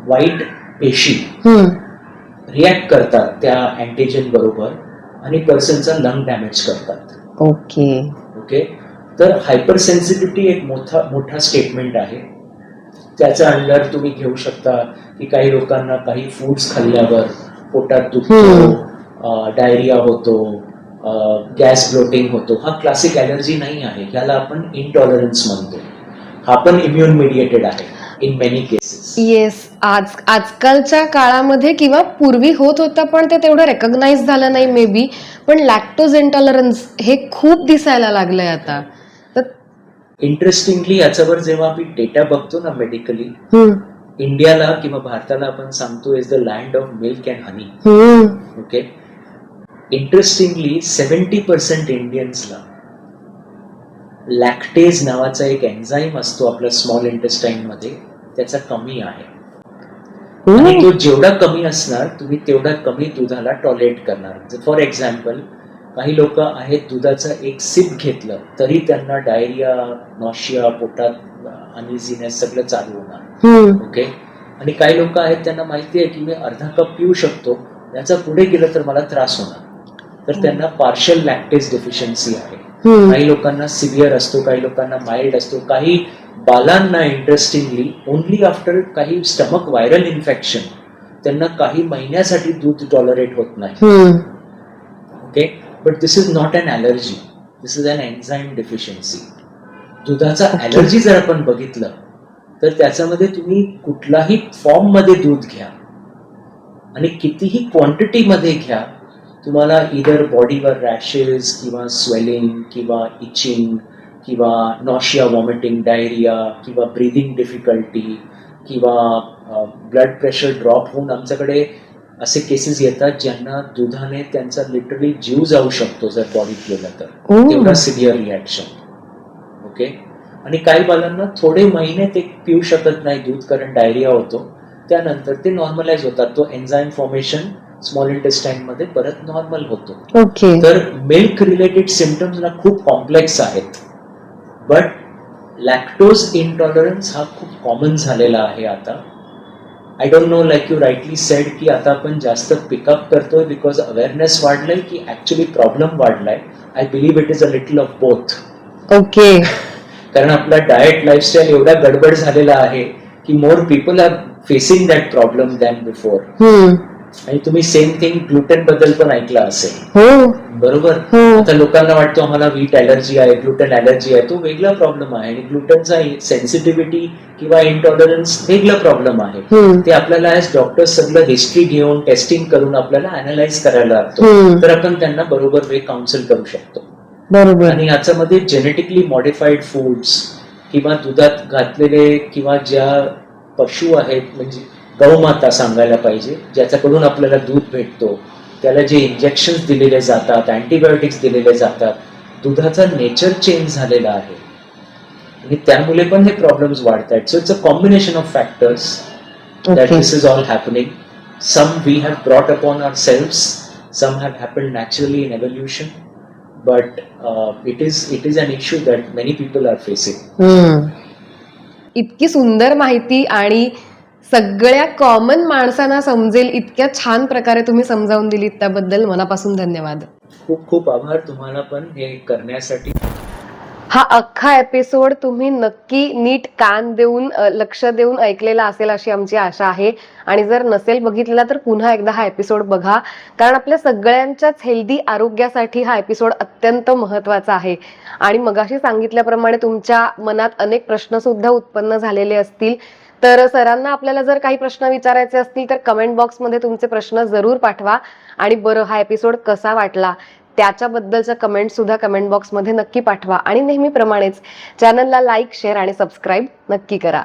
वाईट पेशी रिॲक्ट करतात त्या अँटीजेन बरोबर आणि पर्सनचा लंग डॅमेज करतात. ओके. तर हायपर सेन्सिटिव्हिटी एक मोठा स्टेटमेंट आहे. त्याच्या अंडर तुम्ही घेऊ शकता की काही लोकांना काही फूड्स खाल्ल्यावर पोटात दुखतो, डायरिया होतो, गॅस ब्लोटिंग होतो. हा क्लासिक ॲलर्जी नाही आहे. ह्याला आपण इंटॉलरन्स म्हणतो. हा पण इम्युन मिडिएटेड आहे इन मेनी केसेस. येस. आजकालच्या काळामध्ये किंवा पूर्वी होत होतं पण ते तेवढं रेकग्नाइज झालं नाही मे बी. पण लॅक्टोज इंटॉलरन्स हे खूप दिसायला लागलंय आता. तर इंटरेस्टिंगली याच्यावर जेव्हा आम्ही डेटा बघतो ना मेडिकली, इंडियाला किंवा भारताला आपण सांगतो is the land of milk and honey. Okay. Interestingly 70% इंडियन्सला लॅक्टेज नावाचा एक एन्झाईम असतो आपल्या स्मॉल इंटेस्टाईन मध्ये, त्याचा कमी आहे. आणि तो जेवढा कमी असणार तुम्ही तेवढा कमी दुधाला टॉलरेट करणार. फॉर एक्झाम्पल, काही लोक आहेत दुधाचा एक सिप घेतलं तरी त्यांना डायरिया, नॉशिया, पोटात अनइझीनेस सगळं चालू होणार. ओके. आणि काही लोक आहेत त्यांना माहिती आहे की मी अर्धा कप पिऊ शकतो, याचा पुढे गेलं तर मला त्रास होणार. तर त्यांना पार्शल लॅक्टेज डेफिशियन्सी आहे. काही लोकांना सिव्हिअर असतो, काही लोकांना माइल्ड असतो. काही बालांना इंटरेस्टिंगली ओनली आफ्टर काही स्टमक व्हायरल इन्फेक्शन त्यांना काही महिन्यासाठी दूध टॉलरेट होत नाही. Okay. But this is not an allergy, this is an enzyme deficiency. दुधाचा ॲलर्जी जर आपण बघितलं तर त्याच्यामध्ये तुम्ही कुठलाही फॉर्म मध्ये दूध घ्या आणि कितीही क्वांटिटी मध्ये घ्या, तुम्हाला इधर बॉडीवर रॅशेस किंवा स्वेलिंग किंवा इचिंग किंवा नॉशिया, वॉमिटिंग, डायरिया किंवा ब्रीदिंग डिफिकल्टी किंवा ब्लड प्रेशर ड्रॉप होऊन आमच्याकडे असे केसेस येतात ज्यांना दुधाने त्यांचा लिटरली जीव जाऊ शकतो जर बॉडीत गेला तर. तेवढा सिव्हिअर रिॲक्शन. ओके. आणि काही बालांना थोडे महिने ते पिऊ शकत नाही दूध कारण डायरिया होतो, त्यानंतर ते नॉर्मलाइज होतात. तो एन्झाईम फॉर्मेशन स्मॉल इंटेस्टाईन मध्ये परत नॉर्मल होतो. तर मिल्क रिलेटेड सिम्पटम्स ना खूप कॉम्प्लेक्स आहेत. बट लॅक्टोज इंटॉलरन्स हा खूप कॉमन झालेला आहे आता. I don't know, like you rightly sed की आता आपण जास्त पिकअप करतोय बिकॉज अवेअरनेस वाढलाय की ऍक्च्युली प्रॉब्लेम वाढलाय. I believe it is a little of both. Okay. कारण आपला डाएट लाईफस्टाईल एवढा गडबड झालेला आहे की more people are facing that problem than before. आणि तुम्ही सेम थिंग ग्लुटेन बद्दल पण ऐकलं असेल, बरोबर? आता लोकांना वाटतं आम्हाला व्हीट ॲलर्जी आहे, ग्लुटेन ॲलर्जी आहे, तो वेगळा प्रॉब्लेम आहे. आणि ग्लुटेनचा सेन्सिटिव्हिटी किंवा इंटॉलरन्स वेगळा प्रॉब्लेम आहे. ते आपल्याला ॲज डॉक्टर सगळं हिस्ट्री घेऊन टेस्टिंग करून आपल्याला अनालाइज करायला लागतो, तर आपण त्यांना बरोबर वे काउन्सिल करू शकतो. बरोबर. आणि याच्यामध्ये जेनेटिकली मॉडिफाईड फूड्स किंवा दुधात घातलेले किंवा ज्या पशु आहेत, म्हणजे गौमाता सांगायला पाहिजे, ज्याच्याकडून आपल्याला दूध भेटतो, त्याला जे इंजेक्शन्स दिलेले जातात, अँटीबायोटिक्स दिलेले जातात, दुधाचा नेचर चेंज झालेला आहे आणि त्यामुळे पण हे प्रॉब्लेम्स वाढत आहेत. So it's a combination of factors that this is all happening. Some we have brought upon ourselves, some have happened naturally in evolution, but it is an issue that many people are facing. इतकी सुंदर माहिती आणि सगळ्या common माणसांना समजेल इतक्या छान प्रकारे तुम्ही समजावून दिलीत, त्याबद्दल मनापासून धन्यवाद. खूप खूप आभार तुम्हाला पण हे करण्यासाठी. हा अख्खा एपिसोड तुम्ही नक्की नीट कान देऊन लक्ष देऊन ऐकलेला असेल अशी आमची आशा आहे. आणि जर नसेल बघितलेला तर पुन्हा एकदा हा एपिसोड बघा, कारण आपल्या सगळ्यांच्याच हेल्दी आरोग्यासाठी हा एपिसोड अत्यंत महत्वाचा आहे. आणि मगाशी सांगितल्याप्रमाणे तुमच्या मनात अनेक प्रश्न सुद्धा उत्पन्न झालेले असतील, तर सरांना आपल्याला जर काही प्रश्न विचारायचे असतील तर कमेंट बॉक्समध्ये तुमचे प्रश्न जरूर पाठवा. आणि बरं, हा एपिसोड कसा वाटला त्याच्याबद्दलच्या कमेंट सुद्धा कमेंट बॉक्समध्ये नक्की पाठवा. आणि नेहमीप्रमाणेच चॅनलला लाईक, शेअर आणि सबस्क्राईब नक्की करा.